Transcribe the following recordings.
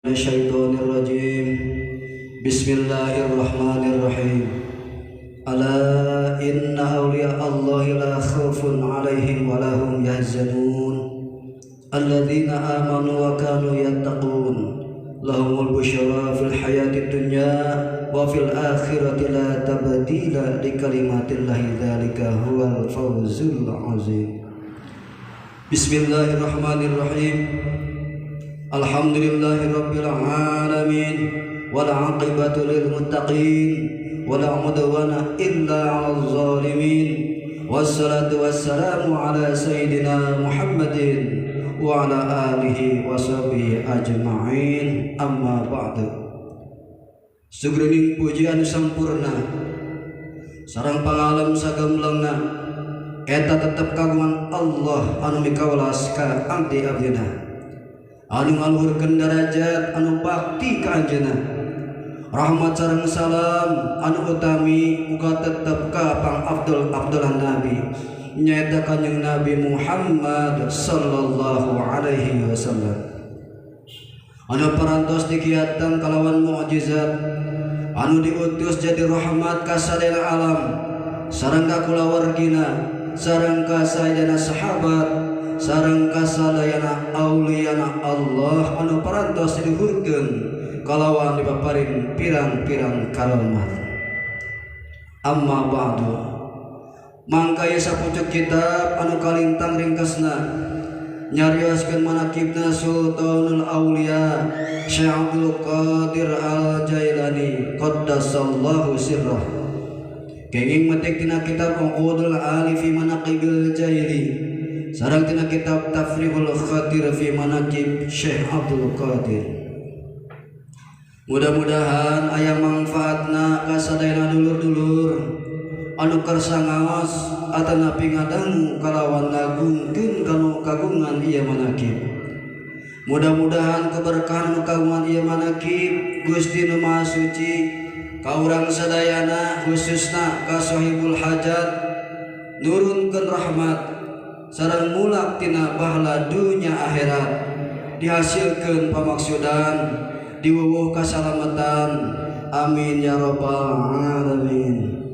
الشيطان الرجيم. بسم الله الرحمن الرحيم. ألا إن أولياء الله لا خوف عليهم ولا هم يحزنون الذين آمنوا وكانوا يتقون لهم البشرى في الحياة الدنيا وفي الآخرة لا تبديل لكلمات الله ذلك هو الفوز العظيم. بسم الله الرحمن الرحيم. Alhamdulillahi rabbil alamin wal aqibatu lil muttaqin wala udwana illa 'alal zalimin wassalatu wassalamu ala sayyidina Muhammadin wa ala alihi wa sahbihi ajma'in amma ba'du. Sugruning pujian sampurna sareng pangalam sagemblengna eta tetep kagungan Allah anu mikawelas ka abdi abdina anu ngaluhurkeun darajat anu bakti ka anjeunna. Rahmat sareng salam anu utami muga tetep ka pang abdulan nabi nyaeta kanjeng Nabi Muhammad sallallahu alaihi wasallam anu parantos dikiatan kalawan mukjizat anu diutus jadi rahmat ka sadaya alam sareng ka kulawargina sareng ka sadayana sahabat sareng kasadayana auliyana Allah anu parantos diluhurkeun kalawan dipaparin pirang-pirang karumat. Amma ba'du. Mangka ieu sapucuk kitab anu kalintang ringkasna nyarioskeun manaqibna Sultanul Aulia Syekh Abdul Qadir Al-Jailani qaddasallahu sirrah. Kenging metik tina kitab Uqudul Ali fi Manaqibil Jaili sareng tina kitab Tafrihul Khatir fi Manaqib Syekh Abdul Qadir. Mudah-mudahan aya manfaatna ka sadayana dulur-dulur anu kersa ngaos atanapi ngadangu kalawan ngagungkeun kanu kagungan ieu manaqib. Mudah-mudahan keberkahan nu kagungan ieu manaqib Gusti Nu Maha Suci ka urang sadayana khususna ka sahibul hajat nurunkeun rahmat sareng mulak tina pahala dunya akhirat dihasilkeun pamaksudan diwuwuh kasalamatan amin ya rabbal alamin.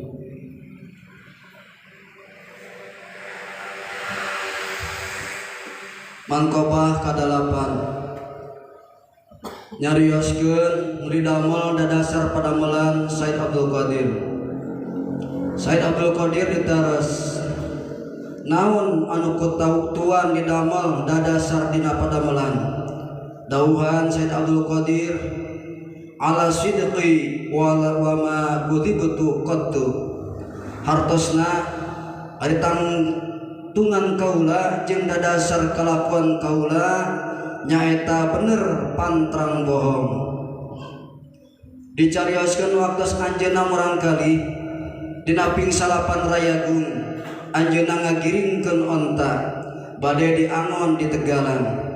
Mangkobah kadalapan nyarioskeun murid damel dadasar padamelan Said Abdul Qadir. Said Abdul Qadir ditaras naon anu tuan didamel dadasar dina padamelan. Dauhan Said Abdul Qadir ala sidqi wa ma gudibtu qattu hartosna ari tangtungan kaula jeung dadasar kalakuan kaula nyaeta bener pantrang bohong. Dicarioskeun waktos anjeunna murangkali dina ping salapan rayagung anjeunna ngagiringkeun onta bade diangon di Tegalan.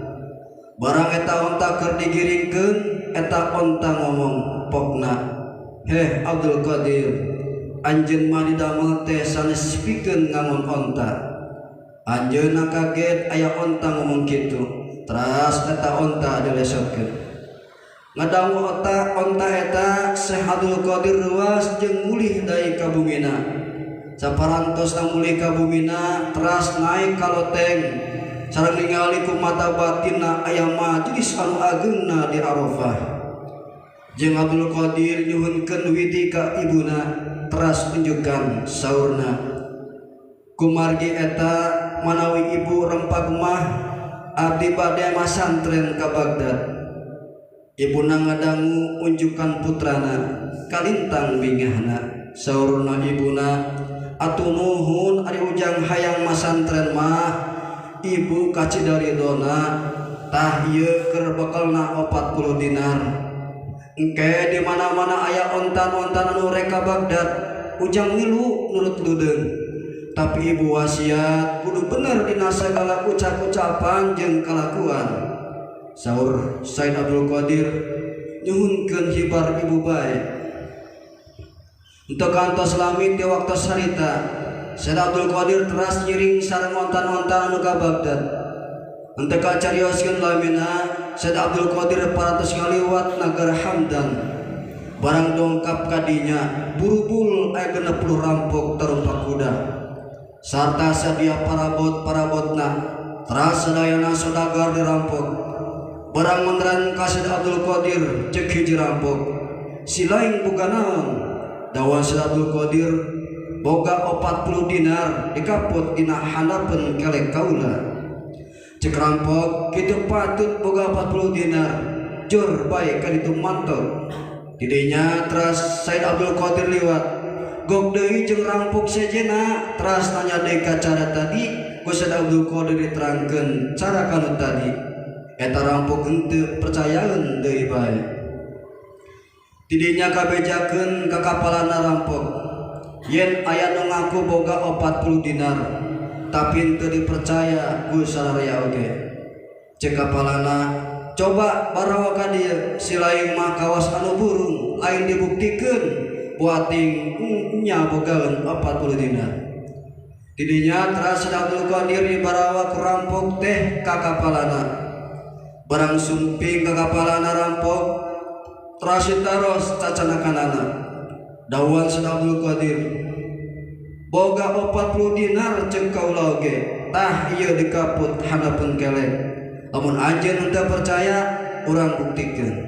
Barang eta onta keur digiringkeun eta onta ngomong pokna, "Heh Abdul Qadir, anjeun mah didamel teh sanes pikeun ngangon onta." Anjeunna kaget aya onta ngomong kitu. Teras eta onta dilesotkeun. Ngadangu onta eta Syekh Abdul Qadir ruas jeung mulih deui ka bumina. Saparantosna mulih ka bumina teras naik ka loteng sareng ningali ku mata batinna aya majlis anu ageungna di Arafah. Jeung Abdul Qadir nyuhunkeun widi ka ibuna teras unjukan saurna, "Kumargi eta manawi ibu rempag mah abdi bade masantren ka Bagdad." Ibuna ngadangu unjukan putrana kalintang bingahna. Saurna ibuna, "Atuh nuhun ari ujang hayang masantren mah ibu kacidaridona tah ieu keur bekelna 40 dinar. Engke di mana-mana aya ontan-ontan anu reka Bagdad ujang milu nurut dudeung. Tapi ibu wasiat kudu bener dina sagala ucap-ucapan jeung kalakuan." Saur Said Abdul Qadir, "Nyuhunkeun hibar ibu bae." Untuk kantos lamit di waktu sarita Said Abdul Qadir teras nyiring sareng ontan-ontan anu ka Bagdad. Henteu kacarioskeun lamina Said Abdul Qadir parantos ngaliwat nagara Hamdan. Barang dongkap kadinya buru-buru aya 60 rampok tarumpa kuda. Sarta sadia parabotna teras sadayana saudagar dirampok. Barang menderan ka Said Abdul Qadir cek hiji rampok. Silaing boga naon? Dawan Said Abdul Qadir boga 40 dinar dikaput dina hanapeun kelek kaula. Cek rampok kitu patut boga 40 dinar jur bae ka ditu mantot. Didinya teras Said Abdul Qadir liwat gok deui jeung rampok sejenna teras nanya deui ka cara tadi ku Said Abdul Qadir diterangkeun cara kanu tadi eta rampok henteu percayaeun deui bae. Didinya kabejakeun ka kapalana rampok yen aya nu ngaku boga 40 dinar tapi teu dipercaya ku sararea oge. Cek kapalana coba barawa ka dieu silaing mah kawas anu burung lain dibuktikeun buating nya bogaeun 40 dinar. Didinya teras Said Abdul Qadir dibarawa ku rampok teh ka kapalana. Barang sumping ka kapalana rampok teras ditaros cacanakanana. Dawan Said Abdul Qadir boga 40 dinar cek kaula oge tah ieu dikaput hanapeun kelek. Lamun anjeun teu percaya urang buktikeun.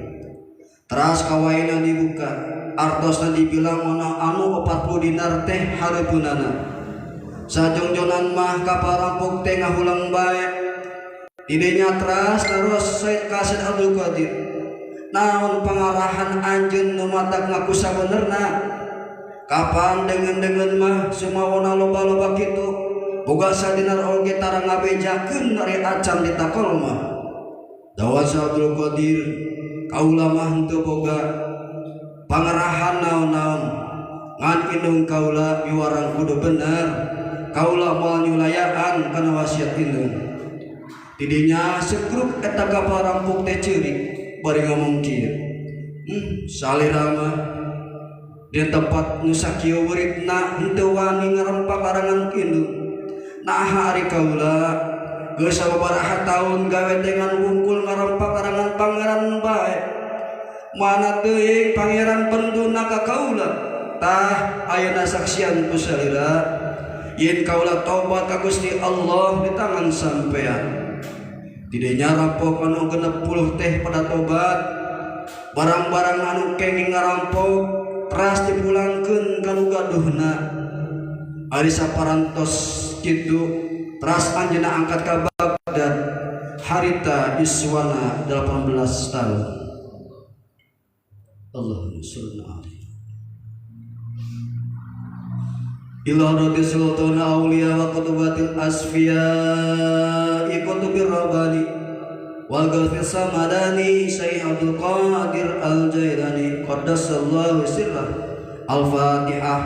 Teras kawaina dibuka artosna dibilang mana anu 40 dinar teh hareupeunana. Sajongjonan mah kapal rampok teh ngahulang bae. Didinya teras terus Said Abdul Qadir naon pangarahan anjeun nu matak ngaku sabenerna? Kapan dengan mah sumawana loba-loba kitu boga sadinar oge tara ngabejakeun ari acan ditakol mah. Dawan Said Abdul Qadir kaula mah henteu boga pangarahan naon-naon ngan indung kaula miwarang kudu bener kaula moal nyulayaan kana wasiat indung. Didinya sekruk eta kapal rampok teh ceurik bari ngomong kieu salira mah di tempat nu sakieu weuritna henteu wani ngarempak larangan indung. Nah hari kaula geus sababaraha taun gawe dengan wungkul ngarempak larangan pangeran bae. Mana teuing pangeran penduna ka kaula tah ayeuna saksian ku salira yen kaula tobat ka Gusti Allah di tangan sampean. Didinya rampok anu 60 teh pada tobat. Barang-barang anu kenging ngarampok teras dipulangkeun ka nu gaduhna. Ari saparantos kitu teras anjeunna angkat ka Baghdad harita iswana 18 tahun. Allahumma shalli alaihi ila radi sultan auliya wa qutubatil asfiya ikutubir rabbani wal ghafir samadani Syekh Abdul Qadir Al-Jailani qaddasallahu sirrah. Al-Fatihah.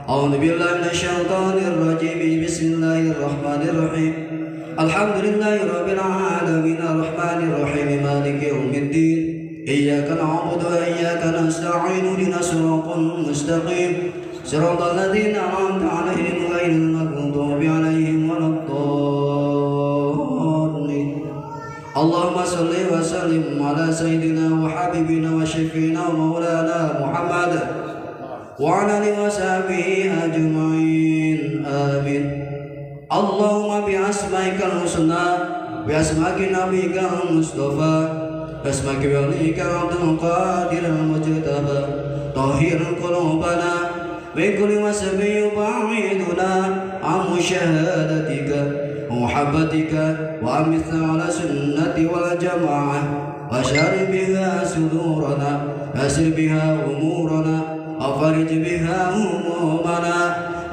A'udzu billahi minasyaitonir rajim. Bismillahirrahmanirrahim. Alhamdulillahi rabbil alamin arrahmanir rahim maliki yaumiddin. Iyyaka na'budu wa iyyaka nasta'in ihdinas siratal mustaqim. Siratal ladzina an'amta 'alaihim ghairil maghdubi 'alaihim waladdallin. Allahumma shalli wa sallim ala sayyidina wa habibina wa syafiina wa maulana Muhammad wa ala alihi wa sahbihi ajma'in. Amin. Allahumma bi asma'ikal husna bi asma'iki nabiyyikal mustafa bi asma'iki waliyikal Abdul Qadir al-Mujtaba tahhir qulubana min kulli wasfin yu'iduna an musyahadatika ومحبتك وأمثل على سنة والجماعة وشر بها صدورنا ويسر بها أمورنا وفرج بها همومنا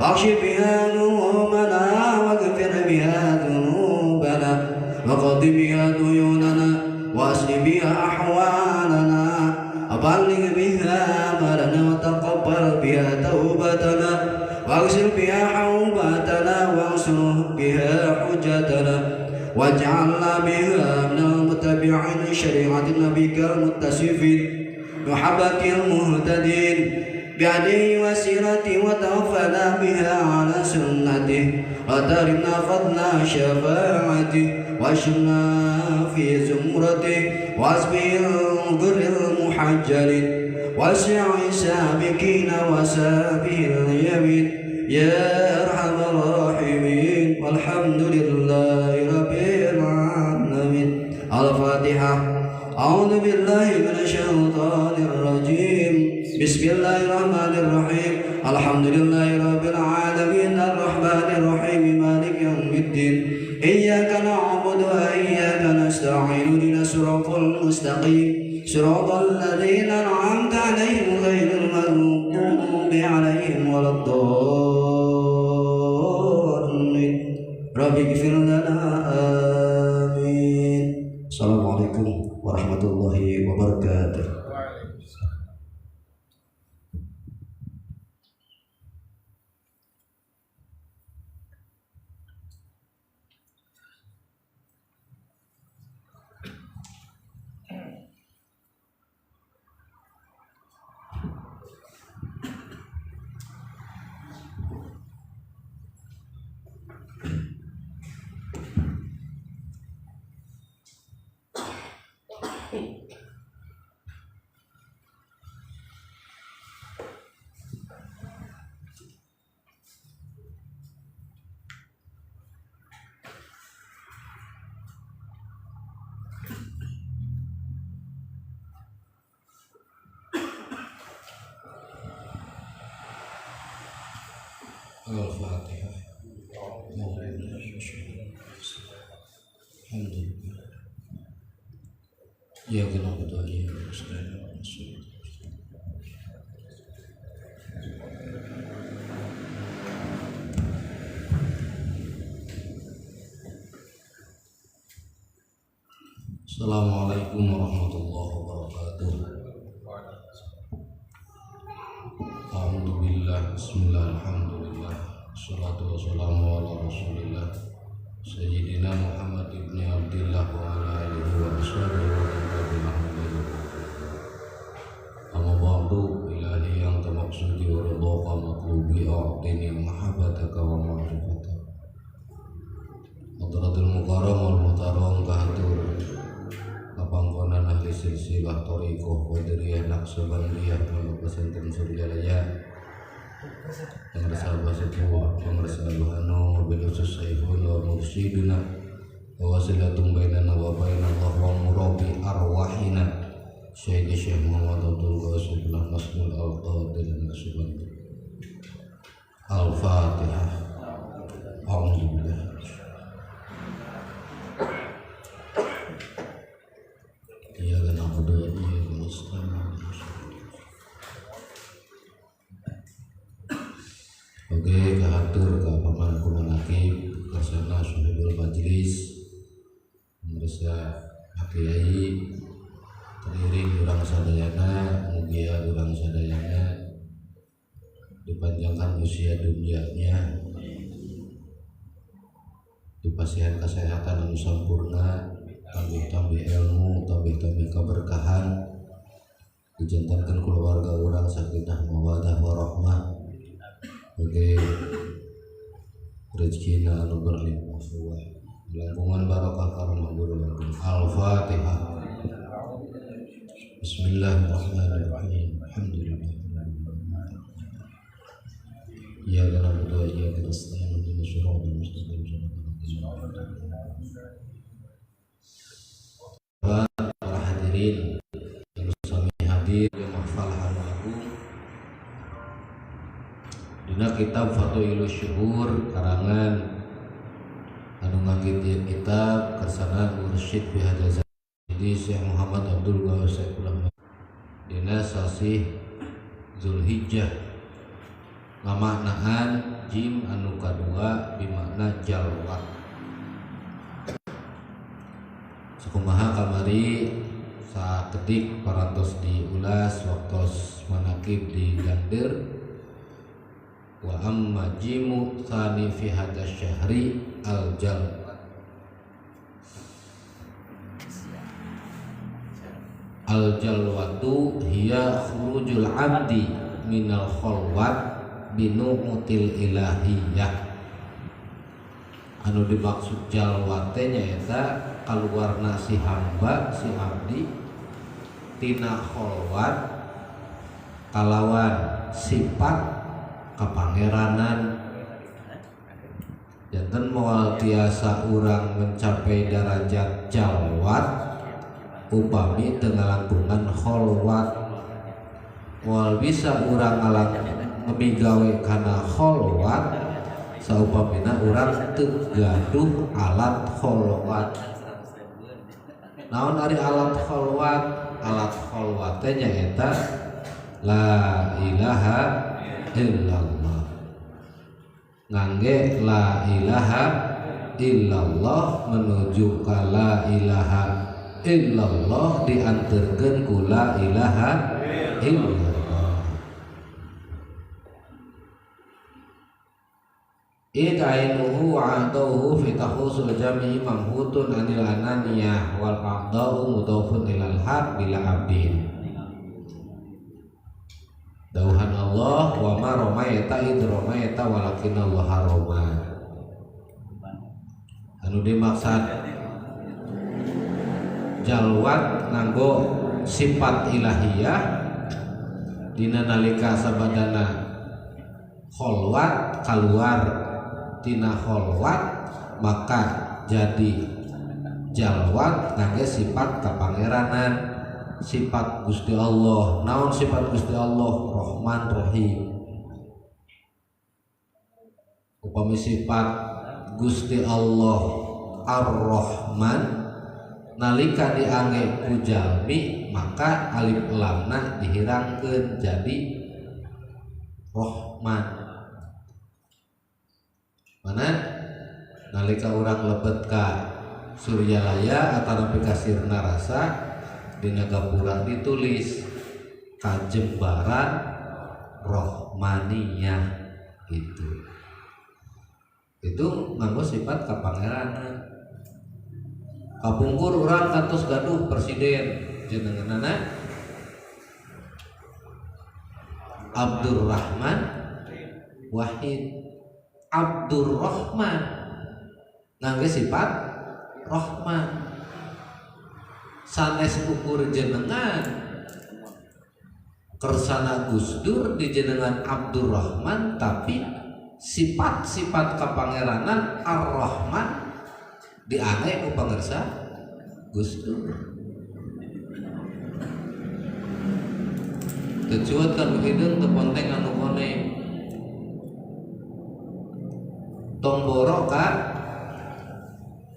واكشف بها همومنا واغفر بها ذنوبنا وقض بها ديوننا وأصل بها أحوالنا وبلغ بها أملنا وتقبل بها توبتنا واغسل بها حوبتنا وانصر بها حجتنا واجعلنا بها من المتبعين شريعة نبيك المتصفين محبك المهتدين بعدله وسيرته وتوفنا بها على سنته وترنا فضل شفاعته واشرنا في زمرته واسبه الغر المحجل واسع سابقين وسابه اليمين يا أرحم الراحمين والحمد لله رب العالمين. الفاتحة. أعوذ بالله من الشيطان الرجيم. بسم الله الرحمن الرحيم. الحمد لله رب العالمين الرحمن الرحيم مالك يوم الدين إياك نعبد وإياك نستعين اهدنا الصراط المستقيم صراط الذين أنعمت عليهم غير المغضوب عليهم ولا الضالين رب اغفر لنا آمين. Assalamualaikum warahmatullahi wabarakatuh. Al-Fatihah. Alhamdulillah. Ya na'budu wa iyyaka nasta'in. Assalamualaikum warahmatullahi wabarakatuh. Alhamdulillah, bismillah, alhamdulillah, salatu wassalamu ala rasulillah Sayyidina Muhammad ibn Abdillah wa ala alihi wa ashabihi wa tabi'in. Amma ba'du, ilahi yang tamaksudi wa ridhaka matlubi a'tini mahabbataka wa ma'rifataka. Hadratul mukarram wal muhtaram kahatur kapangkonan ahli silsilah thariqah qadiriyah naqsabandiyah pondok pesantren Suryalaya yang bersahabat sepuh yang bersahabat bil khusus saifun wa mursyidina wa wasilatum bainana wa bainallah wa murabi arwahina Syekh Muhammad Abdul Qasim bin Mas'ud Al-Qadir Nasiband. Al-Fatihah. Alhamdulillah. Ya kana kudu ya mustaqim. Oke, kahatur ka pamangku manakib kasana sahibul majlis merasa kiai teriring urang sadayana mugia urang sadayana dipanjangkan usia dunianya, dipasihan kesehatan anu sampurna, tambah-tambah ilmu, tambah-tambah keberkahan, dijantankan keluarga urang sakinah mawadah warahmah. Oke, rezekina anu berlimpah ruah, langkungan barokah karena guru. Al-Fatihah. Bismillahirrahmanirrahim. Alhamdulillah. Ya na'budu wa iyyaka nasta'in ihdinas siratal mustaqim. Para hadirin yang sami hadir yang mahfal agung dina kitab Fadhailus Syuhur karangan anu ngagiti kitab kersana mursyid fi hadza jadi Syekh Muhammad Abdul Qasim dina sasih Zulhijjah ngamaknaan jim anu kadua bimakna jalwa. Sakumaha kamari sakedik parantos diulas waktos manakib di gandir wa amma jimu tsani fi hadza syahri al jalwa. Al jalwatu hiya khurujul abdi minal kholwat binu'util ilahiyah. Anu dimaksud jalwat teh nyaeta kaluarna si hamba si abdi tina kholwat kalawan sifat kapangeranan. Janten moal tiasa urang mencapai derajat jalwat upami teu ngalangkungan kholwat. Moal bisa urang ngebigawe kana kholwat saupamina urang teu gaduh alat kholwat. Naon ari alat kholwat? Alat kholwat teh nyaeta la ilaha illallah. Ngangge la ilaha illallah menuju ka la ilaha illallah dianterkeun ku la ilaha illallah. Idainuhu wa a'dahu fi tahusul jami'i mamhutun anil ananiyah wal a'da'u mudhafun ilal haq bila abdin. Dauhan Allah wa ma romaita id romaita walakin Allah roma. Anu dimaksud jalwat nganggo sifat ilahiyah dina nalika sabadana kholwat keluar tina kholwat maka jadi jalwat ngangge sifat kapangeranan. Sifat Gusti Allah. Naon sifat Gusti Allah? Rahman Rahim. Upami sifat Gusti Allah Ar-Rahman nalika diangge ku jalmi maka alif lamna dihilangkeun jadi Rahman. Mana nalika urang lebet ka Suryalaya atau nepi ka Sirna Rasa dina gapura ditulis kajembaran rohmaniyah gitu. Itu nganggo sifat kapangeranan. Kapungkur urang kantos gaduh presiden jenenganana Abdurrahman Wahid. Abdurrahman ngangge sifat Rahman. Sanes ukur jenengan kersana Gusdur di jenengan Abdurrahman tapi sifat-sifat kapangeranan Ar-Rahman diange ku pangersa Gusdur. Kecuat kan hideung teu ponteng anu koneng. Tomboro ka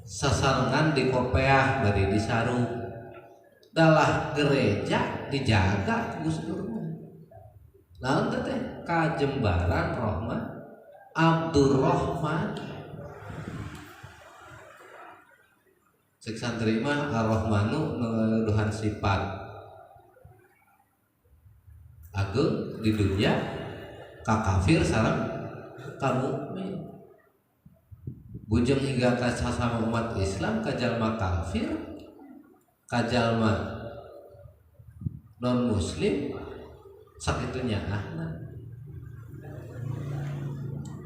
sasarengan di kopeah bari disaru. Dalah gereja dijaga Gus Dur. Naon teh kajembaran Rahman Abdurrahman. Cek santri mah Ar-Rahmanu nuduhan sifat agung di dunia ka kafir sareng ka mukmin. Bujeng hingga ka sasama umat Islam ka jalma kafir kajalma non muslim sakitunya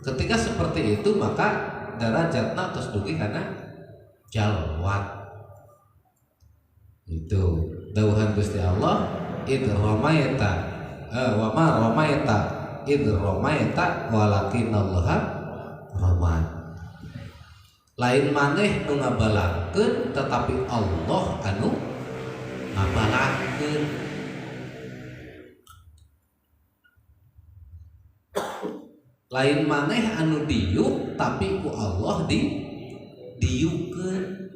ketika seperti itu maka derajatna terus dugi karena jalwat. Itu dauhan Gusti Allah id romaita wa ma romaita id romaita walakin Allah roman. Lain maneh nu ngabalangkeun tetapi Allah anu ngabalangkeun. Lain maneh anu diuk tapi ku Allah diukeun.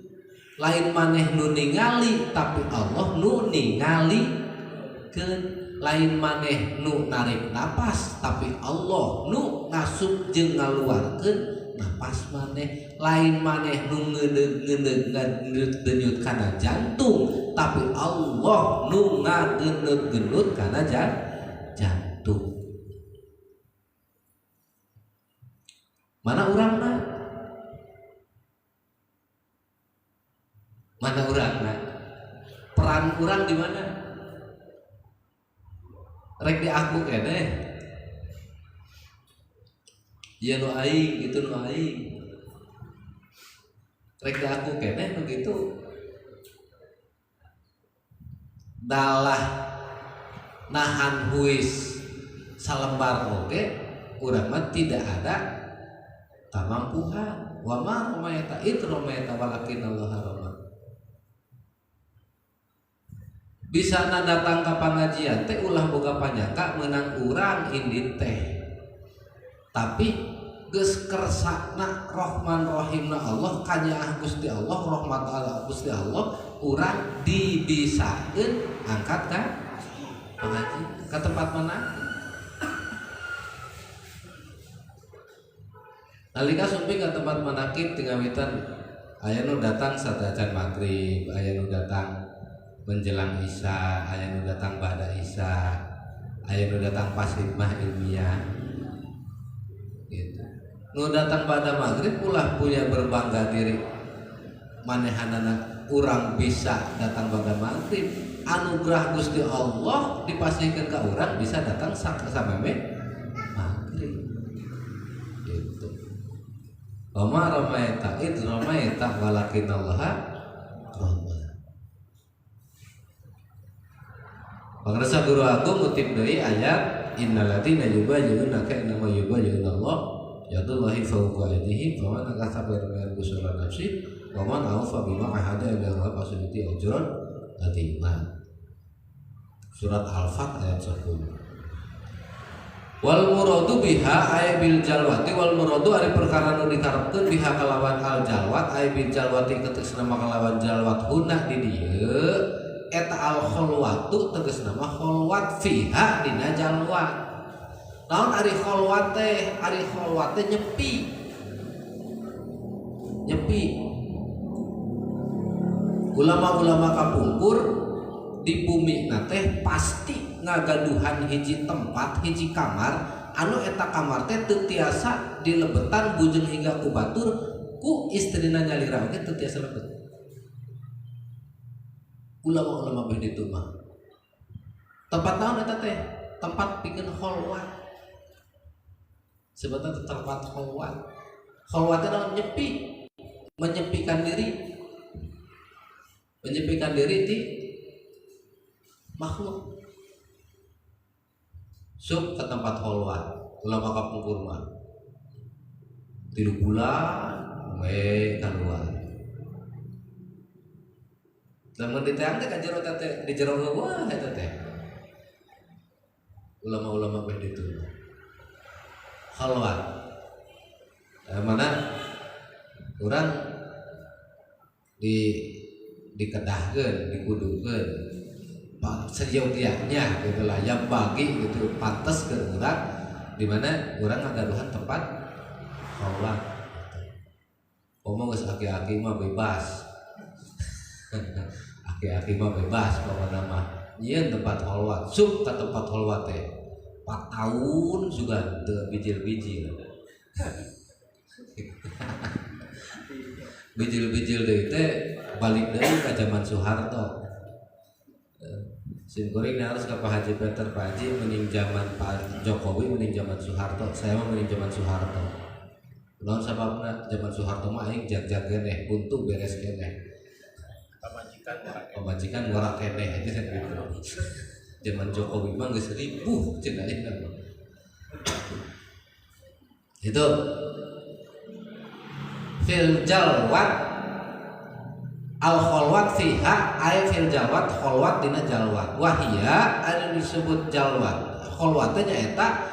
Lain maneh nu ningali tapi Allah nu ningalikeun. Lain maneh nu narik napas tapi Allah nu ngasup jeung ngaluarkeun napas maneh. Lain maneh nu ngedeug denyut kana jantung tapi Allah nu ngageneut-geneut kana jantung. Mana urangna? Mana urangna? Peran urang di mana? Rek di aku keneh. Iya nu aing gitu nu aing. Rek aku keneh begitu. Dalah nahan huis salembar oge urang mah tidak ada kamampuan. Wa ma romayata it romayata walakin Allah harama. Bisa datang ke pengajian teh ulah boga panyangka menang urang indit teh. Tapi geus kersana Rahman Rahimna Allah kanyaah Gusti Allah rahmat Allah Gusti Allah urang dibisakeun angkat ka pengaji ke tempat mana? Nalika sumping ke tempat manakib tingawitan aya nu datang sadacan maghrib, aya nu datang menjelang isya, aya nu datang ba'da isya, aya nu datang pas hikmah ilmiah. Gitu. Nu datang pada maghrib ulah punya berbangga diri. Manehanana urang bisa datang pada maghrib. Anugerah Gusti Allah dipastikan ke urang bisa datang sampai maghrib. Gitu. Wa ramaita id ramaita walakin Allah rama. Pangresa Guru Agung ngutip dari ayat innal ladzina yubayyi'una ka'annama yubayyi'una Allah yadullahi fawqa aydihim faman aktsaba min busura nafsi wa man awfa bima ahada ila Allah fasyuti ajran adzima. Surat Al-Fat ayat 10. Wal muradu biha ay bil jalwati wal muradu ari perkara nu dikarepkeun biha kalawan al jalwat ay bil jalwati ketegasna kalawan jalwat hunna di dieu eta al kholwatu tegasna mah kholwat fiha dina jalwat. Naon ari kholwat teh? Ari kholwat teh nyepi. Nyepi. Ulama-ulama kapungkur di bumi na teh pasti ngagaduhan hiji tempat, hiji kamar anu eta kamar teh teu tiasa dilebetan bujeng hingga ku batur ku istrina nyalira oge teu tiasa lebet. Ulama-ulama beh ditu mah tempat naon eta teh? Tempat pikeun kholwat. Sebenarnya tempat kholwat. Kholwat teh naon? Nyepi. Menyepikan diri. Menyepikan diri di makhluk. Sub ke tempat kholwat. Ulama kapungkur mah 3 bulan we keluar. Lamun diteang teh ka jero teh di jero wah eta teh. Ulama-ulama beh ditu. Khalwat. Mana urang dikedahkeun, dikudukeun. Seyogianya gitu lah yang bagi gitu pantas ke urang di mana urang ngagaduhan tempat khalwat. Omong geus aki-aki mah bebas. Aki-aki mah bebas pokokna mah nyieun tempat kholwat sub ka tempat kholwat teh 4 tahun juga teu bijil-bijil. Bijil-bijil deui teh balik deui ka zaman Soeharto. Sim kuring harus ke Pak Haji Peter, Pak Haji mending zaman Pak Jokowi mending zaman Soeharto. Saya mah mending zaman Soeharto. Naon sababna zaman Soeharto mah aing jag-jag keneh buntu beres keneh. Pemajikan ngora keneh aja gitu. Zaman Jokowi mah geus ribuh cenah eta. Itu fil jalwat al kholwat fiha ay fil jalwat kholwat dina jalwat wahia anu disebut jalwat kholwat teh nyaeta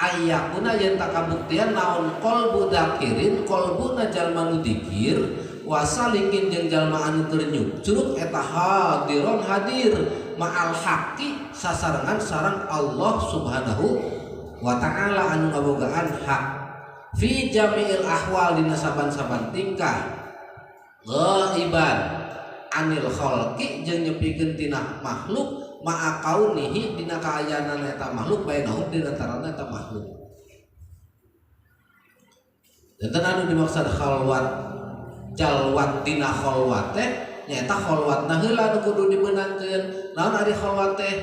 ayakuna yen tak kabuktian naon qalbu dakirin qalbuna jalma nu dikir wasalikin jeung jalma anu keur nyucruk eta hadiron hadir ma'al haqqi sasarengan sareng Allah Subhanahu wa ta'ala anu ngabogaan hak fi jami'il ahwal dina saban-saban tingkah ghaiban anil khalqi jeung nyepikeun tina makhluk ma'a kaunihi dina kaayaanan eta makhluk bainahum dina antarana eta makhluk. Dan anu dimaksud khalwat jalwat dina khalwat teh nyaeta khalwatna heula nu kudu dibeunangkeun. Naon ari khalwat teh?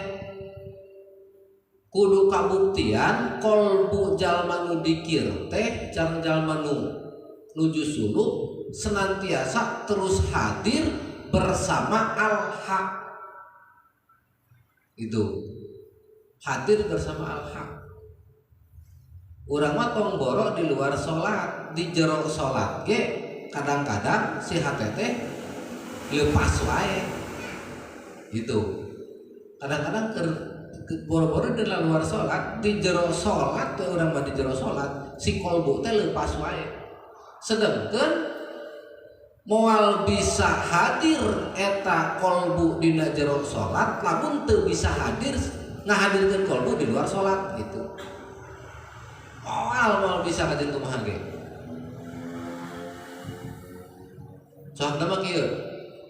kudu kabuktian kolbu jalma nu dikir teh jang jalma nu nuju suluk senantiasa terus hadir bersama al-haq. Itu hadir bersama al-haq. Urang mah tong boro di luar sholat, di jero sholat ge kadang-kadang si hate teh lepas wae. Itu kadang-kadang boro-boro di luar sholat, di jero sholat teh urang mah di jero sholat si kolbu teh lepas wae. Sedangkan moal bisa hadir eta kolbu dina jero sholat, lamun teu bisa hadir ngahadirkeun kolbu di luar sholat gitu. Moal bisa hadir kumaha ge. Soalna mah kieu,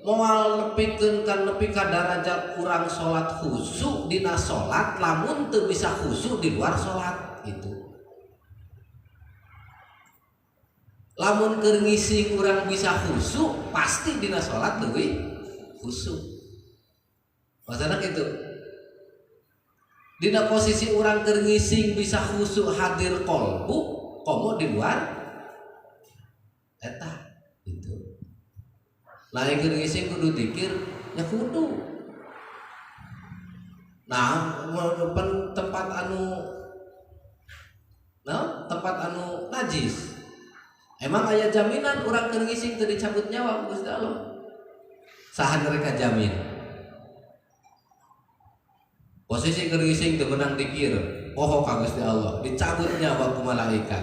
moal nepikeun nepi ka darajat urang sholat khusyuk dina sholat, lamun teu bisa khusyuk di luar sholat gitu. Lamun keur ngising urang bisa khusyuk, pasti dina sholat leuwih khusyuk. Maksudna kitu. Dina posisi urang keur ngising bisa khusyuk hadir kolbu, komo di luar eta gitu. Lain keur ngising kudu dikir, ya kudu. Nah, tempat anu najis. Emang aya jaminan urang keur ngising teu dicabut nyawa Gusti Allah? Saha mereka jamin? Posisi keur ngising teu meunang dikir, poho ka Gusti Allah, dicabut nyawa ku malaikat.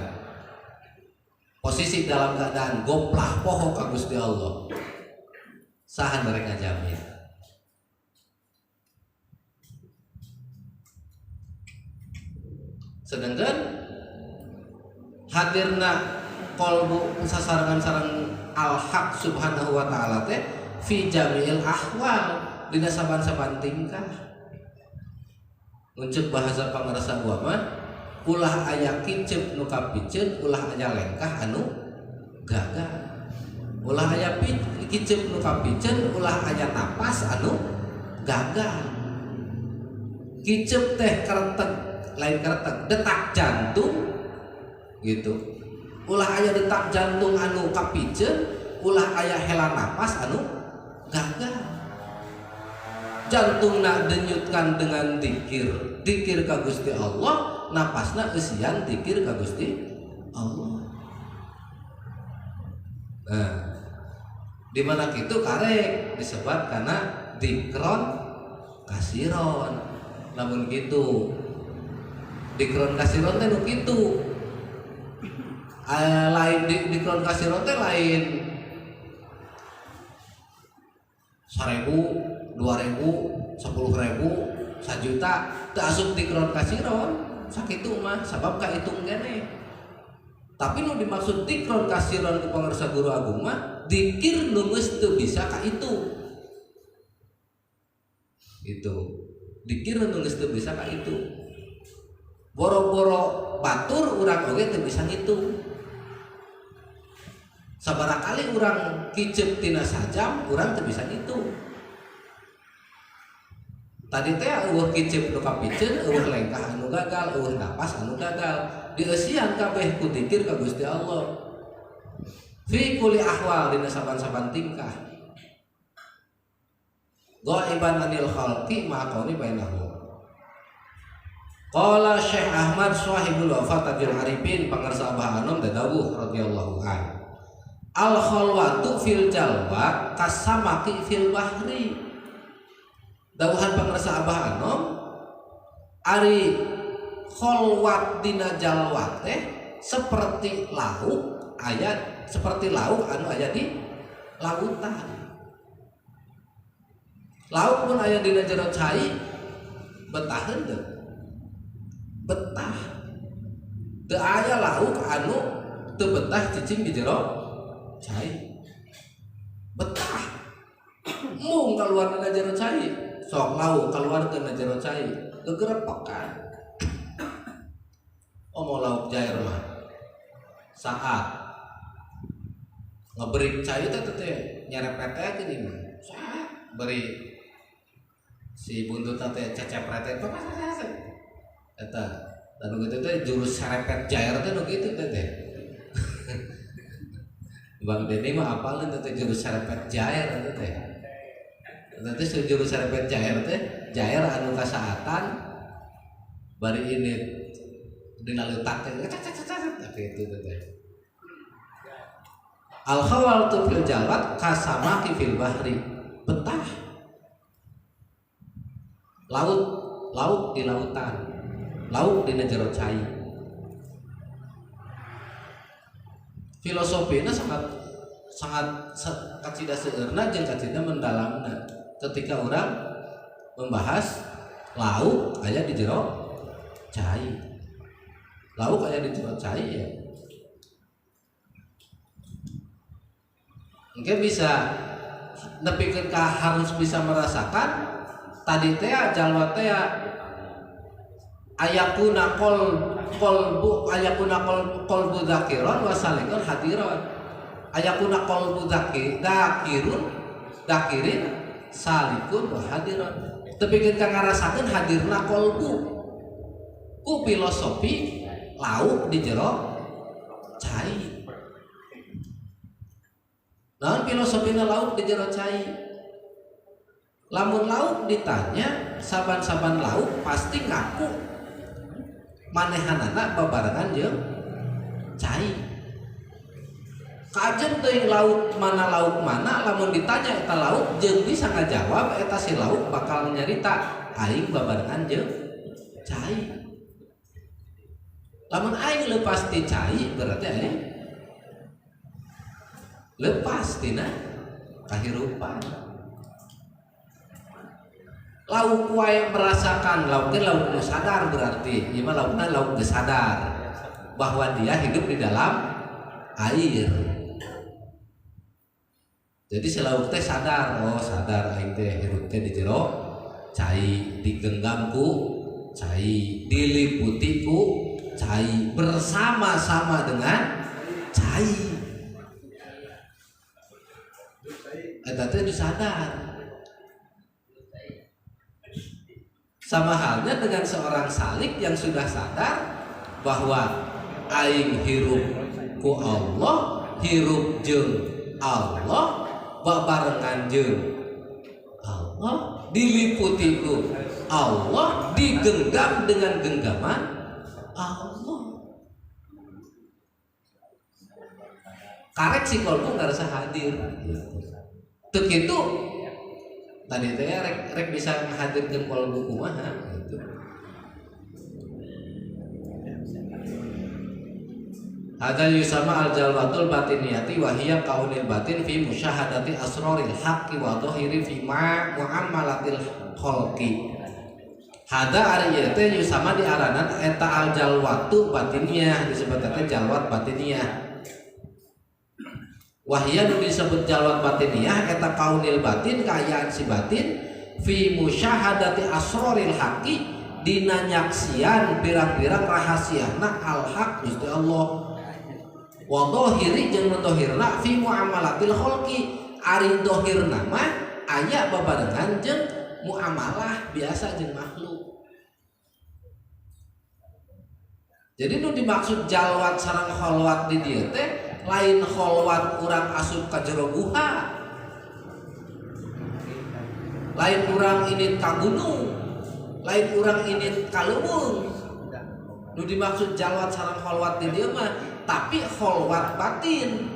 Posisi dalam keadaan goplah, poho ka Gusti Allah. Saha mereka jamin? Sedangkan hadirna kolbu sasarangan sareng al-haq subhanahu wa ta'ala teh fi jami'il ahwal dina saban-saban tingkah. Muncul bahasa pangarasa gua mah ulah aya kicep nu kapiceun, ulah aya lengkah anu gagal. Ulah aya kicep nu kapiceun, ulah aya napas anu gagal. Kicep teh karetek, lain karetek detak jantung gitu. Ulah aya detak jantung anu kapiceun, ulah aya hela napas anu gagal. Jantungna denyutkan dengan dikir ka Gusti Allah, napasna eusian dikir ka Gusti Allah. Nah, di mana kitu karek disebut karena dikron kasiron. Namun kitu dikron kasiron teh nu kitu. Lain dikron kasiron teh lain 1.000, 2.000, 10.000, 1 juta teu asup dikron kasiron sakitu mah sabab kahitung keneh. Tapi nu dimaksud dikron kasiron ku pangarsa guru agung mah dikir nu geus teu bisa kahitung. Itu dikir nu geus teu bisa kahitung. Boro-boro batur urang oge teu bisa ngitung. Sabarakali urang kicep tina sajam urang teu bisa ngitung. Tadi teh eueuh kicep nu kapiceun, eueuh lengkah anu gagal, eueuh napas anu gagal. Dieusian kabeh ku dikir ka Gusti Allah. Fi kulli ahwal dina saban-saban tingkah. Ghaiban anil khalqi ma qauli bainahu. Qala Syekh Ahmad Shahibul Wafatajul Arifin pangarsa Abah Anom dadawuh radhiyallahu anhu. Al khalwatu fil jalwa kasamaki fil bahri. Dawuhan pangarsa Abah Anom ari khalwat dina jalwa teh seperti lauk anu aya di lautan. Lauk pun aya dina jero cai betah henteu? Betah. Teu aya lauk anu teu betah cicing di jero cai. Betah. Mung kaluar dina jero cai. Sok lauk keluar ke jero cai gegerepek kan. Mau lauk jair mah saat ngeberi cai teh nyerepet ke di mah beri si buntut teh cecepret teh eta dan gitu teh jurus serepet jair teh gitu teh Bang Deni mah apalin teh jurus serepet jair teh nanti jurus serepet jair teh jair anu kasaatan bari ini dina leutak teh tapi itu teh al khawaltu fil jalwat kasamaki fil bahri betah laut di lautan lauk di jero cai. Filosofina sangat kacida seueurna jeung kacida mendalamna ketika orang membahas lauk aya di jero cai. Lauk aya di jero cai ya. Mungkin bisa nepikeun ka harus bisa merasakan tadi teh jalwa teh ayakuna qalbu dzakiron wa salikun hadiron ayakuna qalbu dakirin salikun wa hadiron tepikeun ka ngarasakeun hadirna qalbu ku filosofi lauk di jero cai. Naon filosofina lauk di jero cai? Lamun lauk ditanya saban-saban lauk pasti ngaku manehanana babarengan jeung cai. Kajen teuing lauk mana lamun ditanya eta lauk jeung bisa ngajawab eta si lauk bakal nyarita aing babarengan jeung cai. Lamun aing leupas ti cai berarti aing leupas tina kahirupan. Lauk wae merasakan lauknya lauk nu sadar berarti ieu mah laukna lauk geus sadar bahwa dia hidup di dalam air. Jadi si lauk teh sadar, oh sadar aing teh hidup teh di jero cai, digenggam ku cai, diliputi ku cai, bersama-sama dengan cai. Eta teh disadar. Sama halnya dengan seorang salik yang sudah sadar bahwa aing hirup ku Allah, hirup jeung Allah, babarengan jeung Allah, diliputi ku Allah, digenggam dengan genggaman Allah. Karek si kolbu ngarasa hadir. Teu kitu tadi teh rek bisa menghadirkan kolbu kumaha gitu. Hadza yusama al-jalwatul batiniyati wa hiya kaunil batin fi musyahadati asraril haqqi wa dhahiri fi ma muamalatil khalqi. Hadza ari ieu teh yusama diaranan eta al-jalwatu batiniyah disebut teh jalwat batiniyah. Wahia nu disebut jalwat batiniyah eta kaunil batin kaayaan si batin fi musyahadati asraril haqqi dina nyaksian pirang-pirang rahasiana al-haq Gusti Allah. Wa dhahiri jeung dhahirna fi muamalatil khalqi ari dhahirna mah aya babarengan jeung muamalah biasa jeung makhluk. Jadi nu dimaksud jalwat sareng khalwat di dieu teh lain kholwat urang asup ka jero guha, lain urang init ka gunung, lain urang init ka leuweung. Nu dimaksud jalwat sareng kholwat di dieu mah tapi kholwat batin.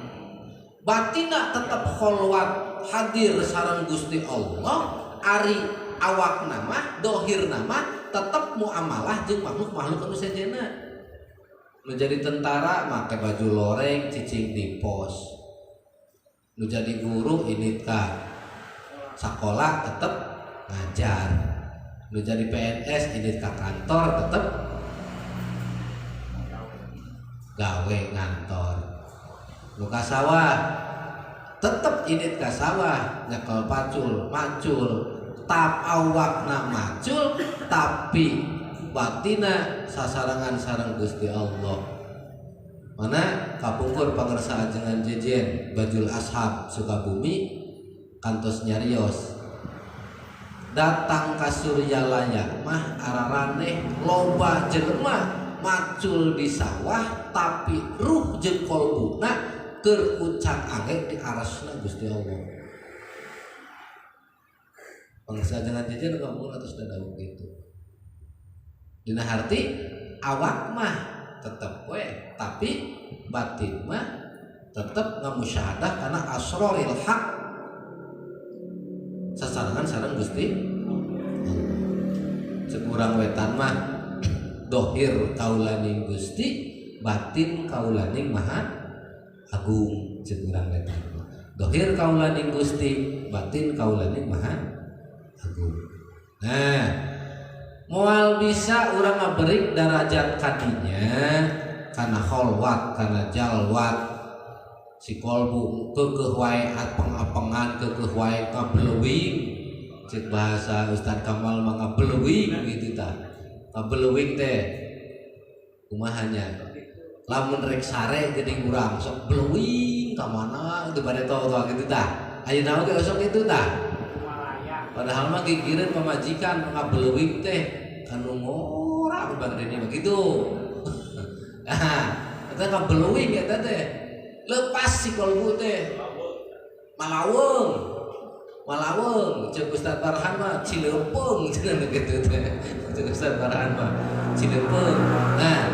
Batina tetep kholwat hadir sareng Gusti Allah, ari awakna mah dohirna mah tetep muamalah jeung makhluk-makhluk anu sejenna. Lu jadi tentara make baju loreng cicing di pos, lu jadi guru ini ka sekolah tetep ngajar, lu jadi PNS ini ka kantor tetep gawe ngantor, lu ka sawah tetep ini ka sawah nyekel pacul macul tap awakna macul tapi batina sasarangan sareng Gusti Allah. Mana kapungkur pangersaan dengan jejen Bajul Ashab Sukabumi kantos nyarios datang ka Suryalaya mah araraneh loba jelema macul di sawah tapi ruh jeung kolbuna keur ucap angge di arasna Gusti Allah. Bangsa jangan jajan ngomong atas dadauk gitu. Dina harti awak mah tetep we tapi batin mah tetep ngamusyahadah karena asroril haq sasarangan sareng Gusti sekurang wetan mah dohir kaulaning Gusti batin kaulaning maha agung sekurang wetan dohir kaulaning Gusti batin kaulaning maha agung. Nah moal bisa urang ngaberik darajat kadinya karena kholwat karena jalwat si kolbu keukeuh wae apeng-apengan keukeuh wae kabeleuwing cek bahasa Ustaz Kamal mah ngabeleuwing gitu tah. Ngabeleuwing teh kumahanya lamun rek sare geuning urang sok beleuwing ka mana teu bade tahu gitu tah. Ayeuna oge sok itu tah. Padahal mah gigireun pamajikan ngabeleuwing teh anu ngora bang Deni mah gitu. Nah, eta ngabeleuwing eta teh lepas si kolbu teh malaweng cek Ustaz Farhan mah cileupeng cenah gitu teh cek Ustaz Farhan mah cileupeng. Nah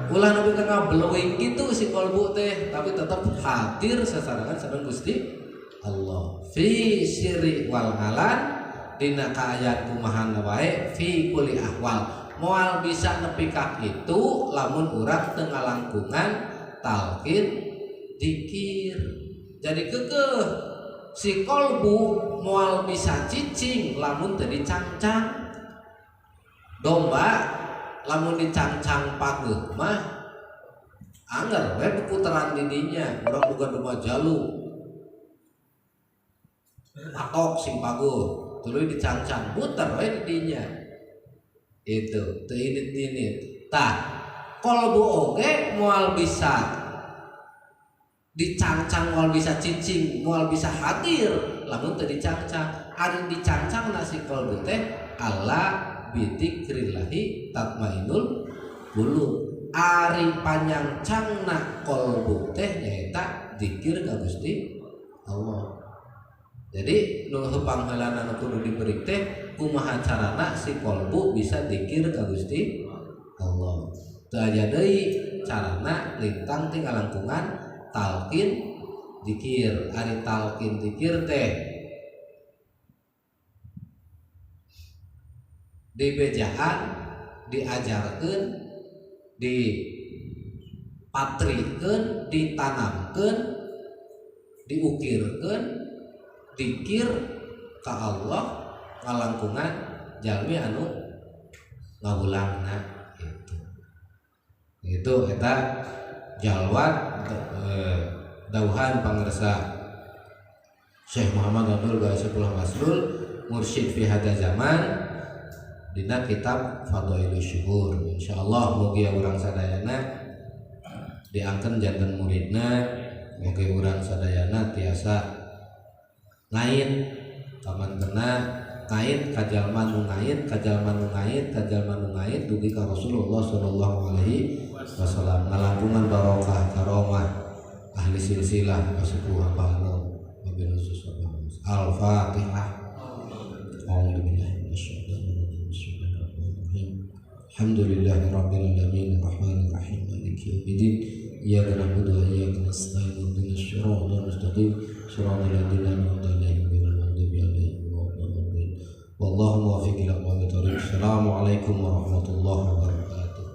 ulah nu tengah beleuwing gitu si kolbu teh tapi tetap hadir sasarangan sareng Gusti Allah fi sirri wal alan dina kaayat kumaha wae fi kulli ahwal moal bisa nepi ka itu lamun urang teu ngalangkungan talqin dikir. Jadi kekeh si kolbu moal bisa cicing lamun teu dicangcang. Domba lamun dicangcang pageuh mah anggar we putaran didinya urang boga domba jalu patok sing paguh tuluy dicangcang puter we didinya itu teu init-init tah kolbu oge moal bisa dicangcang moal bisa cicing moal bisa hadir lamun teu dicangcang ari dicangcang nasi kolbu teh ala bidzikrillahi tatmainnul qulub ari panyangcangna kolbu teh nyaeta zikir ka Gusti Allah. Jadi nu heumpang heulana nu kudu diberi teh kumaha carana si kolbu bisa zikir ka Gusti Allah. Teu aya deui carana lintang teh ngalangkungan talqin zikir. Ari talqin zikir teh dibejaan, diajarkeun, dipatrikeun, ditanamkeun, diukirkeun, dikir ka Allah ngalangkungan jalmi anu ngawulangna gitu. Itu eta jalwat dauhan pangersa Syekh Muhammad Abdul Ghazipullah Masrul mursyid fi hada zaman dina kitab Fadhailus Syuhur. Insyaallah mugi urang sadayana diangkeun janten muridna, mugi urang sadayana tiasa ngain kamantena ngain kajalma nu ngain kajalma nu ngain kajalma nu ngain dugi ka Rasulullah sallallahu alaihi wasallam ngalangkungan barokah karomah ahli silsilah sepuh abahna wabil khusus Al-Fatihah. Alhamdulillahi rabbil alamin arrahmanir rahim maliki yaumiddin iyyaka na'budu wa iyyaka nasta'in ihdinas siratal mustaqim siratal ladzina an'amta 'alaihim ghairil maghdubi 'alaihim waladdallin wallahu muwaffiq ila aqwamit thoriq. Assalamualaikum warahmatullahi wabarakatuh.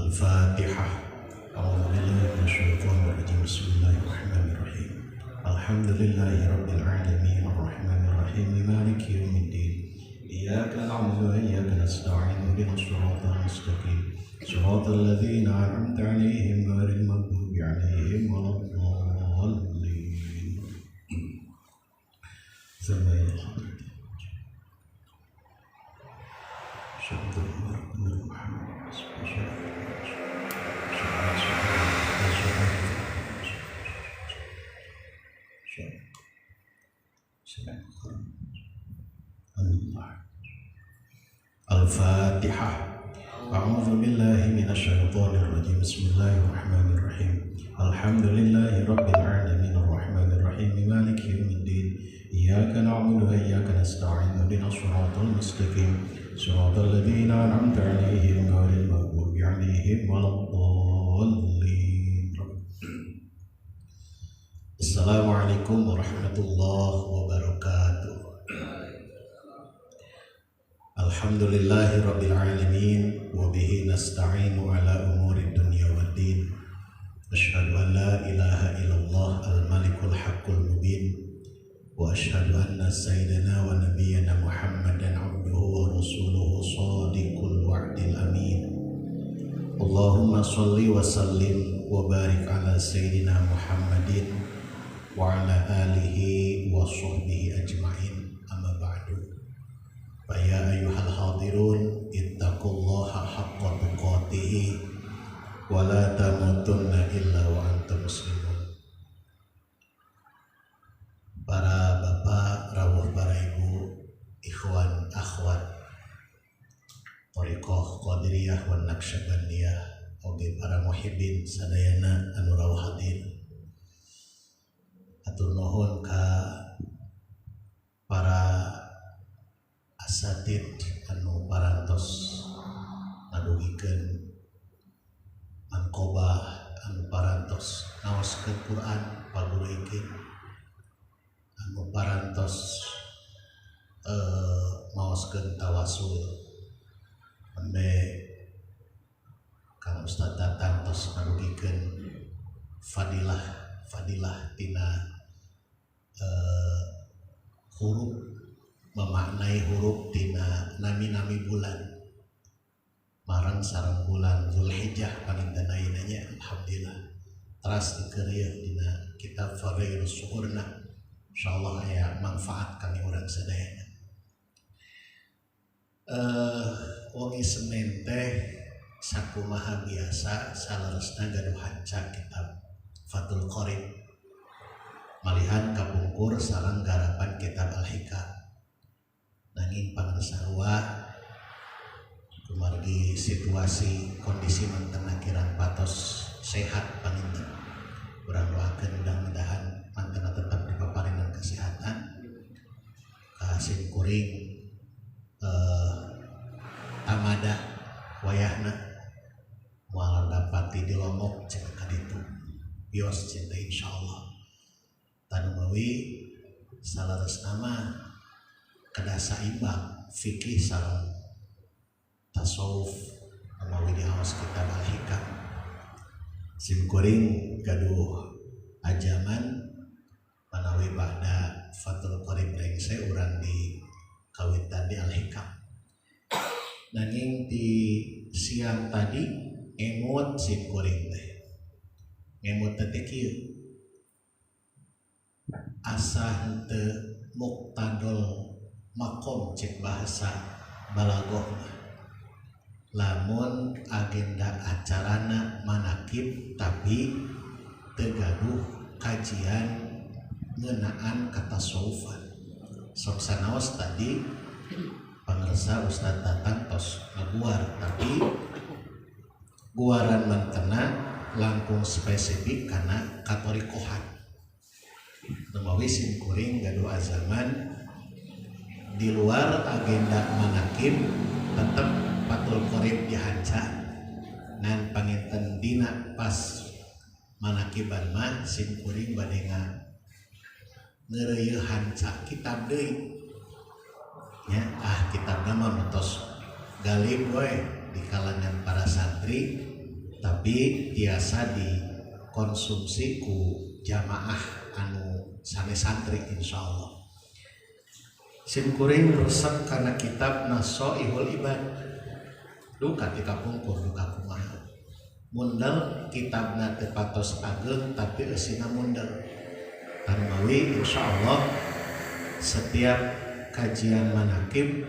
الفاتحة. أعوذ بالله من الشيطان الرجيم. بسم الله الرحمن الرحيم. الحمد لله رب العالمين الرحمن الرحيم مالك يوم الدين. إياك نعبد وإياك نستعين اهدنا الصراط المستقيم صراط الذين أنعمت عليهم غير المغضوب عليهم ولا الضالين. زمان شهد محمد الفاتحة. أعوذ بالله من الشيطان الرجيم. بسم الله الرحمن الرحيم. الحمد لله رب العالمين الرحمن الرحيم مالك يوم الدين. إياك نعبد وإياك نستعين اهدنا الصراط المستقيم صراط الذين أنعمت عليهم غير المغضوب عليهم ولا الضالين. السلام عليكم ورحمة الله وبركاته. Alhamdulillahi Rabbil Alamin wa bihi nasta'inu ala umuri dunya wad din. Asyhadu an la ilaha illallah al-malikul haqqul mubin wa asyhadu anna sayyidina wa nabiyyana Muhammadan abduhu wa rasuluhu shadiqul wa'dil amin. Allahumma shalli wa sallim wa barik ala sayyidina Muhammadin wa ala alihi wa sahbihi ajma'in. Ya ayyuhal hadirun ittaqullaha haqqa tuqatih wa la tamutunna illa wa antum muslimun. Para bapak, rawuh para ibu, ikhwan, akhwat Thariqah Qadiriyah wa Naqsyabandiyah, oge para muhibbin sadayana anu rawuh hadir. Atur nuhun ka para asatid anu parantos ngadugikeun manqobah anu parantos naoskeun Quran pagurikeun anu parantos maoskeun tawasul ande Kang Ustaz Tatang tos ngadugikeun fadilah tina huruf memaknai huruf tina nami-nami bulan marang sareng bulan Zulhijjah panginten ayeuna alhamdulillah teras dikeureuh dina kitab Fadhailus Suhurna. Insyaallah aya manfaat kami urang sadayana. Wong Isenen teh sakumaha biasa salaresna gaduh hanca kitab Fathul Qorib malihan kapungkur sareng garapan kitab Al-Hikam. Nanging pangarsarua kumargi situasi kondisi mantena kirang patos sehat panginten urang doakeun mudah-mudahan mantena tetap dipaparingan kesehatan ka simkuring tamada wayahna moal dapati di Lombok cenah kaditu bios cinta insyaallah tanu meuli salaresna mah kada saimbang fikih sareng tasawuf anu diaos kitab Al-Hikam. Simkuring gaduh ajaman manawi ba'da Fathul Qorib rengse urang di kawitan di Al-Hikam. Nanging di siang tadi emot simkuring teh. Emot teh kieu. Asa henteu muqtadol makom cek bahasa balagoh lamun agenda acarana manakib tapi tegaduh kajian ngeunaan katasawufan sok sanaos tadi pangarsa Ustaz Tatang tos ngaguar tapi guaran mantena langkung spesifik kana katorikohan numawi simkuring gaduh azaman di luar agenda manakib tetap Fathul Qorib dihanca nan panginten dina pas manakiban mah simkuring bade ngeureuy hanca kitab deui nya kitabna mah mentos galib we di kalangan para santri tapi biasa dikonsumsi ku jamaah anu sane santri insyaallah. Sim kuring rusak karena kitab Nasoihul Ibad duka tika pungkur duka kumaha mundal kitabna teu patos ageng tapi eusina mundal tarmawi insyaallah setiap kajian manakib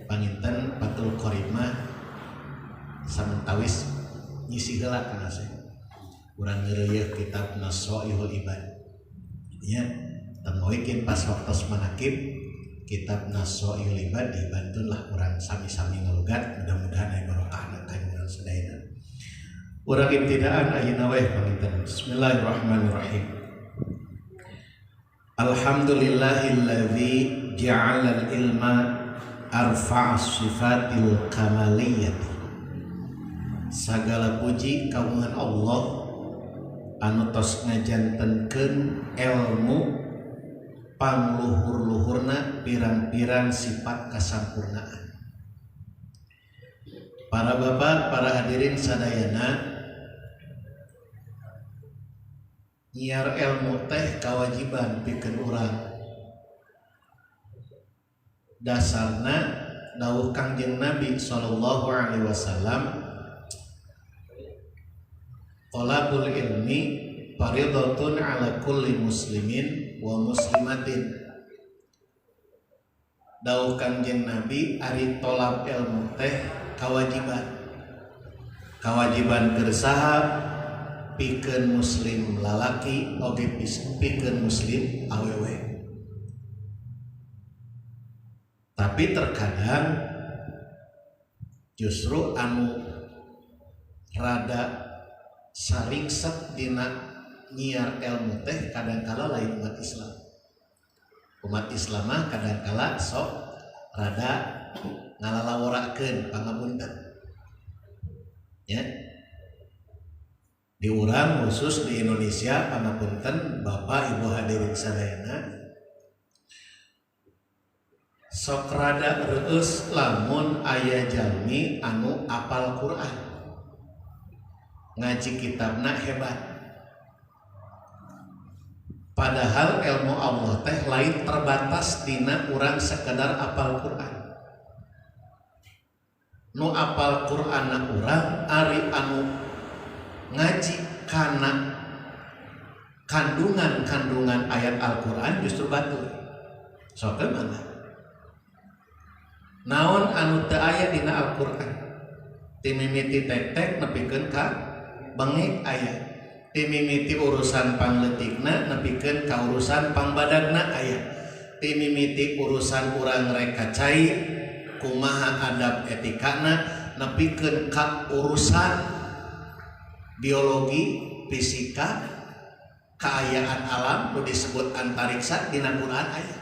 panginten Fathul Qorib mah samentawis ngisi heula kana saya urang ngeureuyeuh kitab Nasoihul Ibad nya tarmawi pas waktos manakib kitab Nasoihul Ibad dibantunlah urang sami-sami ngalugat mudah-mudahan aya barokahna ka urang sadayana. Urang ibtidaan ayeuna we panginten. Bismillahirrahmanirrahim. Alhamdulillahilladzi ja'ala al-ilma arfa'as sifatil kamaliyyati. Sagala puji kagungan Allah anu tos ngajantenkeun ilmu pangluhur-luhurna pirang-pirang sifat kasampurnaan. Para bapak, para hadirin sadayana, nyiar ilmu teh kawajiban pikeun urang. Dasarna dawuh Kangjeng Nabi sallallahu alaihi wasallam, talabul ilmi fardhatun ala kulli muslimin wa muslimatin. Dawuh Kangjeng Nabi ari tolab ilmu teh kawajiban keur saha pikeun muslim lalaki oge pikeun muslim awewe. Tapi terkadang justru anu rada saringset dina nyiar ilmu teh kadangkala lain umat Islam. Umat Islam mah kadangkala sok rada ngalalaworakeun pangapunten. Ya. Di urang khusus di Indonesia pangapunten Bapak Ibu hadirin sadayana sok rada reueus lamun aya jalmi anu apal Quran. Ngaji kitabna hebat. Padahal ilmu Allah teh lain terbatas dina urang sekedar apal Quran. Nu apal Quranna urang ari anu ngaji kana kandungan ayat Al-Qur'an justru batur. Sok mana? Naon anu teu aya dina Al-Qur'an? Ti mimiti tek-tek nepikeun ka bengek aya. Ti mimiti urusan pangletikna nepikeun ka urusan pangbadagna aya. Ti mimiti urusan urang rek kacai kumaha adab etikana nepikeun ka urusan biologi, fisika, keayaan alam nu disebut antariksa dina Quran aya.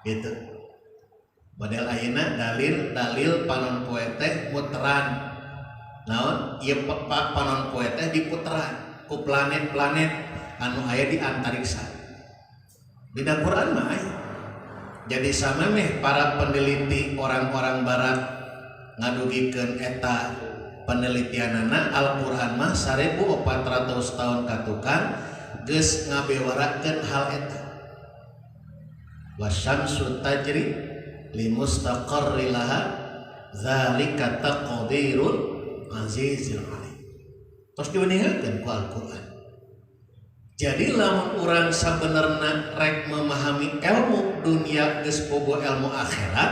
Gitu. Model ayeuna dalil panon poe teh muteran. Naon ieu panon poe teh diputeran ku planet-planet anu aya di antariksa. Dina Quran mah aya. Jadi samemeh para peneliti orang-orang barat ngadugikeun eta penelitianana Al-Qur'an mah 1400 tahun katukan geus ngabewarakeun hal eta. Wasyamsu tajri limustaqarri laha dzalika taqdirul azizil alim. Tos diweningkeun ku Al-Qur'an. Jadi lamun urang sabenerna rek memahami ilmu dunia geus boga ilmu akhirat,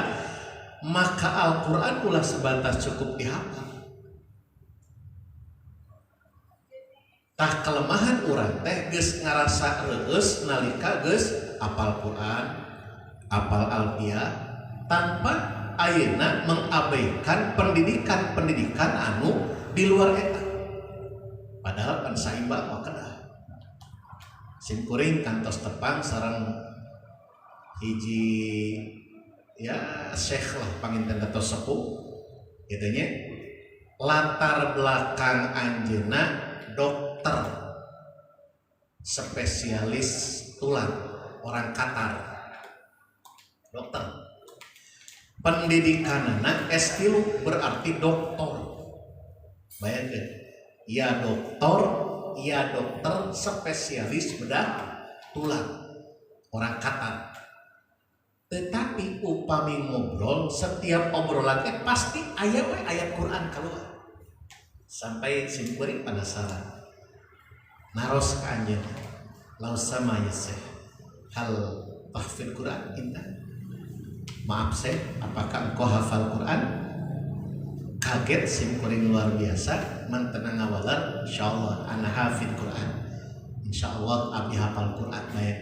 maka Al-Qur'an ulah sebatas cukup dihafal. Tah kelemahan urang teh geus ngarasa reueus nalika geus apal Quran, apal Alfiyah tanpa ayeuna mengabaikan pendidikan anu di luar eta. Padahal pan saimba mah kedah. Sim kuring kantos tepang sareng hiji ya syekh lah panginten datos sepuh kitu nya. Latar belakang anjeunna dokter spesialis tulang orang Qatar. Dokter. Pendidikanana S3 berarti doktor. Bayangkan, ia dokter spesialis bedah tulang, orang Qatar. Tetapi upami ngobrol, setiap obrolan pasti ayat Quran keluar. Sampai simpuri penasaran. Naros ka anjeun, laus sama ya Syekh. Hal tahfidz Quran inta. Maaf Syekh, apakah engkau hafal Quran? Kaget simkuring luar biasa, mantenang awalan, insyaallah ana hafid Quran. Insyaallah abdi hafal Quran baik.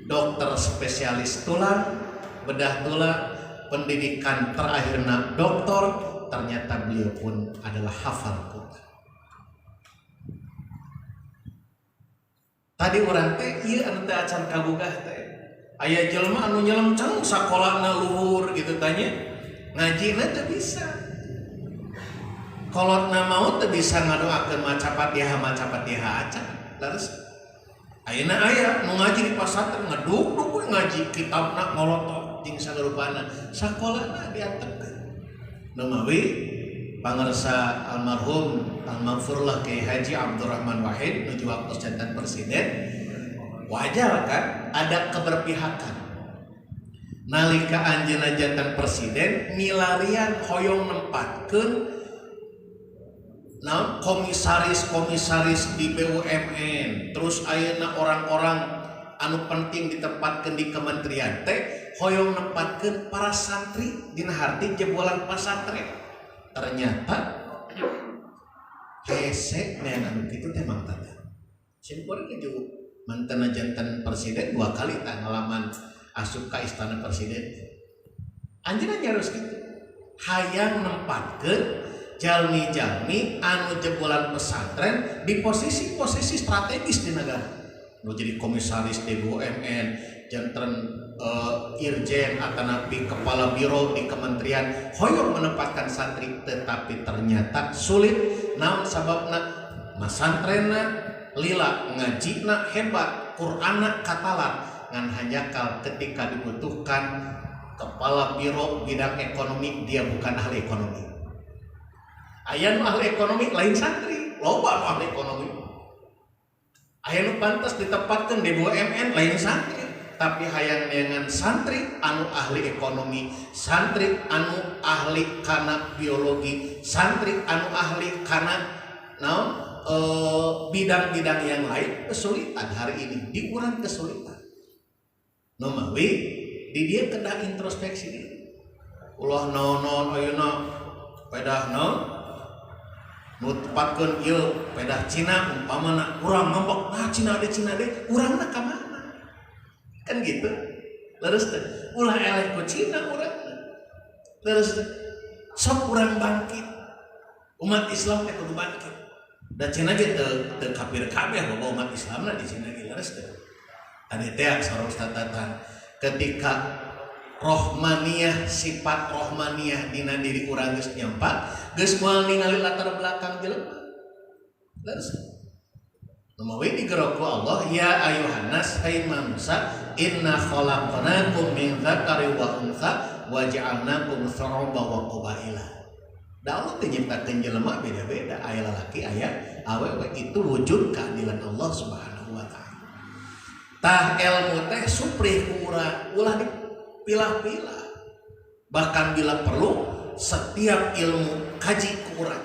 Dokter spesialis tulang, bedah tulang, pendidikan terakhirna doktor, ternyata beliau pun adalah hafal Quran. Tadi orang teh ieu anu teh acan kagugah teh. Aya jelema anu nyelengceng sakolana luhur gitu tanya. Ngaji teh bisa. Kolotna mau teh bisa ngadoakeun maca Fatihah acan. Laras ayeuna aya nu ngaji di pasantren ngeduk ngaji kitabna ngolotok jeung sagarupana. Sakolana diantepkeun. Nu mawi pangarsa almarhum almaghfurlah Kiai Haji Abdurrahman Wahid nuju waktu jantan presiden. Wajar kan ada keberpihakan. Nalika anjeunna jantan presiden milarian hoyong nempatkeun komisaris di BUMN, terus ayeuna orang-orang anu penting ditempatkeun di kementerian teh hoyong nempatkeun para santri dina harti jebolan pasantren. Ternyata hese neangan anu kitu teh mang tata. Simpul ke juga mantan jantan presiden 2 kali tak ngalaman asup ka istana presiden. Anjeunna nyaros kitu. Hayang nempatkeun jalmi-jalmi anu jebolan pesantren di posisi-posisi strategis di negara. Nu jadi komisaris di BUMN, jantan irjen atanapi kepala biro di kementerian hoyong menempatkan santri, tetapi ternyata sulit. Naon sababna? Masantrenna lila, ngajina hebat, Qur'ana katalan. Ngan hanjakal ketika dibutuhkan kepala biro bidang ekonomi, dia bukan ahli ekonomi. Aya nu ahli ekonomi lain santri, loba ahli ekonomi. Aya nu pantas ditempatkeun di BUMN lain santri, tapi hayang neangan santri anu ahli ekonomi, santri anu ahli kana biologi, santri anu ahli kana bidang-bidang yang lain. Kesulitan hari ini, dikurang kesulitan. Nomawi di dia kena introspeksi dia. Ulah naon ayeuna pedah naon nu tepatkeun ieu pedah Cina umpamana urang ngambek Cina deh urangna ka mana? Kan gitu. Terus teh ulah eleh ku Cina urangna. Terus sok urang bangkit. Umat Islam teh kudu bangkit. Da Cina ge teu kafir kabeh boga umat Islamna di Cina ge leres teh. Tadi teh sareng catatan ketika rohmaniyah, sifat rohmaniyah dina diri urang geus nyampat, geus moal ningali latar belakang jelema. Leres. Numawi digerok ku Allah, ya ayuhannas hai manusia, inna khalaqnakum min dzakari wa untha wa ja'alnakum syu'uban wa qabaila. Da Allah teh nyiptakeun jelema beda-beda, aya lalaki aya awewe, itu wujud keadilan Allah Subhanahu wa taala. Tah ilmu teh suprih ku urang, ulah dipilah-pilah. Bahkan bila perlu setiap ilmu kaji ku urang.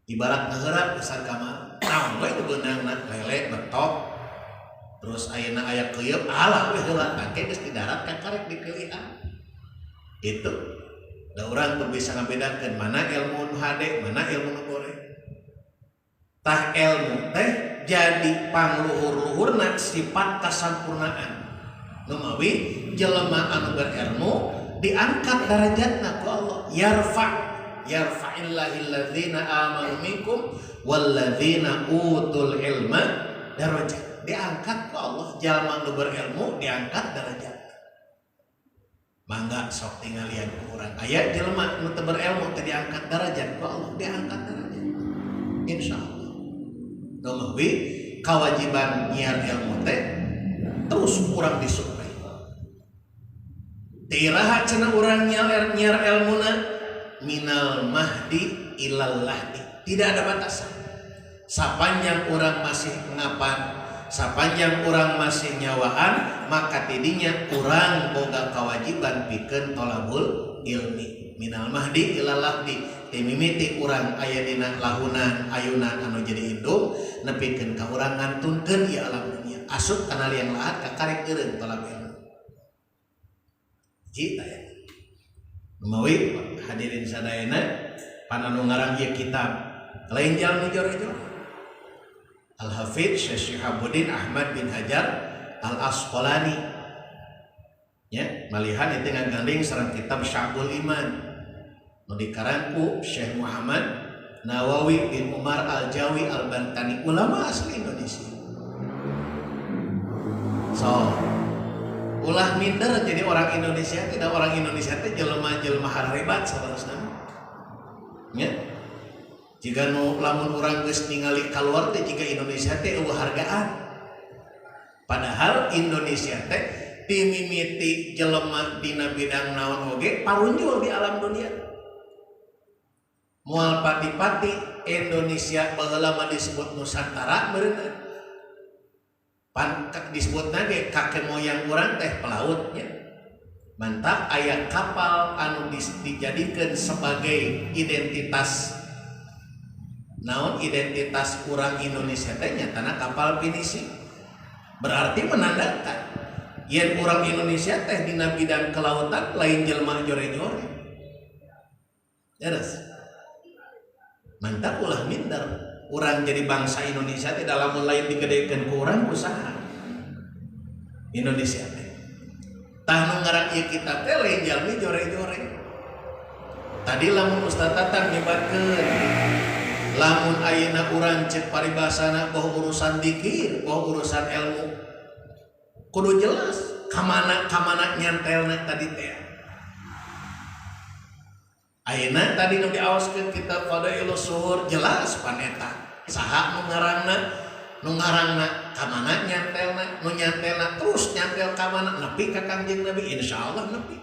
Ibarat ngeheurap besar kamar, naon we beunangna lele betok. Terus ayeuna aya keuyeub, alah we heula kake geus di darat kakarek dikeuliehan. Itu. Da urang teu bisa ngabedakeun mana ilmu nu hade, mana ilmu nu gore. Tah ilmu teh jadi pangluhur-luhurna sifat kasampurnaan. Numawi jelema anu berilmu diangkat darajatna ku Allah. Yarfa'illahil ladzina amanu minkum wal ladzina utul ilma darajat. Diangkat ku Allah, jalma anu berilmu diangkat darajat. Mangga sok tinggalian ku urang. Aya jelema anu teu berilmu teh diangkat darajat ku Allah, diangkat darajat. Insyaallah. Numawi kewajiban nyiar ilmu teh terus kurang disuplai. Tiraha cenah urang nyiar ilmuna minal mahdi ilal lahdi, tidak ada batasan. Sapanjang orang masih ngapan, sapanjang orang masih nyawaan, maka tidinya orang boga kewajiban pikeun tolabul ilmi minal mahdi ilal lahdi. Timimiti orang aya dina lahunan ayunan anu jadi indung nepikeun ka urang ngantunkeun ieu alam dunia asup kana liang lahat ka karek eureun tolab ilmu. Cita ya Mawi hadirin sadayana pananu ngarang ieu kitab lain jalmi jore-jore Al-Hafidz Syekh Syihabuddin Ahmad bin Hajar Al-Asqalani ya malihan itu ngaganding sareng kitab Sya'bul Iman nu dikarang ku Syekh Muhammad Nawawi bin Umar Al-Jawi Al-Bantani, ulama asli Indonesia. So ulah minder jadi orang Indonesia, tidak orang Indonesia teh jelema-jelema harebat sabarosna. Ya. Jika nu lamun urang geus ningali kaluar teh jiga Indonesia teh eueuh hargaan. Padahal Indonesia teh timimiti jelema dina bidang naon oge parunjul di alam dunia. Moal pati-pati Indonesia baheula mah disebut Nusantara meureun. Disebutna ge kakek moyang urang teh pelautnya. Mantap aya kapal anu dijadikeun sebagai identitas naon identitas urang Indonesia teh nyatana kapal pinisi. Berarti menandakan yen urang Indonesia teh dina bidang kelautan lain jelema jore-jore. Jelas. Mantap ulah minder orang jadi bangsa Indonesia tidak lamun lain digedekeun ku urang usaha Indonesia teh tah nu ngarang ieu kitab teh lain jalmi jore-jore. Tadi lamun Ustaz Tatang nyebatkeun lamun ayeuna urang cek paribasana boh urusan dikir boh urusan ilmu kudu jelas kamana nyantelna tadi teh. Ayeuna tadi nu diaoskeun kitab Fadailus Suhur jelas paneta saha nu ngarangna ka mana nyantelna nu nyantelna terus nyantel ka mana nepi ka Kangjeng Nabi insyaallah nepi.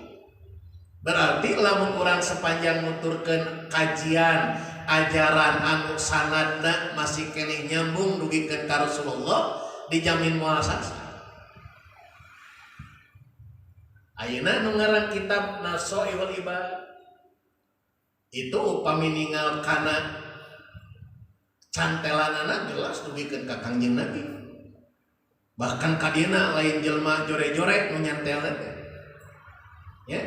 Berarti lamun urang sepanjang nuturkeun kajian ajaran anu sanadna masih keneh nyambung dugikeun ka Rasulullah dijamin moal sukses. Ayeuna nu ngarang kitab Nasoiul Ibad itu upami ningal kana cantelanana jelas dugikeun ka Kangjeng Nabi. Bahkan kadina lain jelema jore-jore nu nyantelna teh. Ya.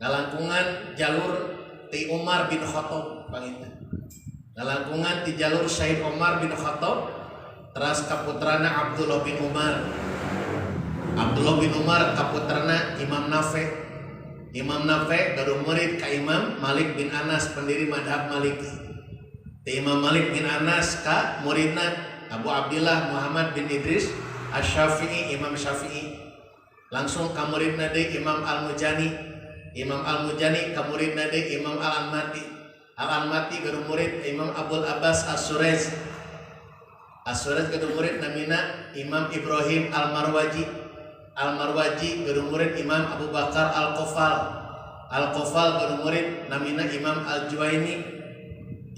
Ngalangkungan jalur ti Umar bin Khattab panginten. Ngalangkungan ti jalur Said Umar bin Khattab teras kaputrana Abdullah bin Umar. Abdullah bin Umar kaputrana Imam Nafi'. Imam Nafi' gaduh murid ka Imam Malik bin Anas pendiri madhab Maliki. Ti Imam Malik bin Anas ka muridna Abu Abdillah Muhammad bin Idris Asy-Syafi'i Imam Syafi'i. Langsung ka muridna deui Imam Al-Mujani. Imam Al-Mujani ka muridna deui Imam Al-Anmati. Al-Anmati gaduh murid Imam Abul Abbas As-Suraj. As-Suraj gaduh murid namina Imam Ibrahim Al-Marwaji. Al-Marwaji gaduh murid Imam Abu Bakar Al-Qofal. Al-Qofal gaduh murid namina Imam Al-Juwaini.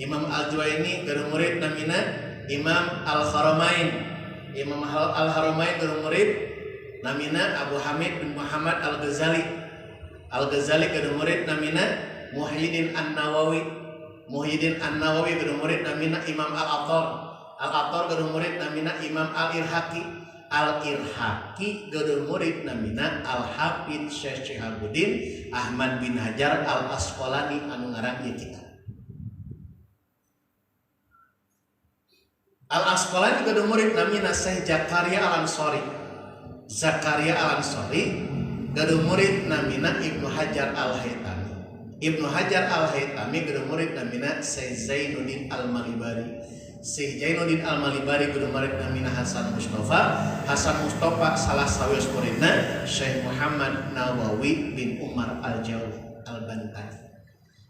Imam Al-Juwaini gaduh murid namina Imam Al-Haramain. Imam Al-Haramain gaduh murid namina Abu Hamid bin Muhammad Al-Ghazali. Al-Ghazali gaduh murid namina Muhyiddin An-Nawawi. Muhyiddin An-Nawawi gaduh murid namina Imam Al-Attar. Al-Attar gaduh murid namina Imam Al-Irhaqi. Al-Irhaqi gaduh murid namina Al-Hafidz Syekh Syihabuddin Ahmad bin Hajar Al-Asqalani anu ngarang ieu kitab. Al-Asqalani gaduh murid namina Syekh Zakaria Al-Ansari. Zakaria Al-Ansari gaduh murid namina Ibnu Hajar Al-Haytami. Ibnu Hajar Al-Haytami gaduh murid namina Syekh Zainuddin Al-Malibari. Syekh Zainuddin Al-Malibari gaduh murid namina Hasan Mustafa. Hasan Mustafa salah sawios muridna Syekh Muhammad Nawawi bin Umar Al-Jawi Al-Bantani.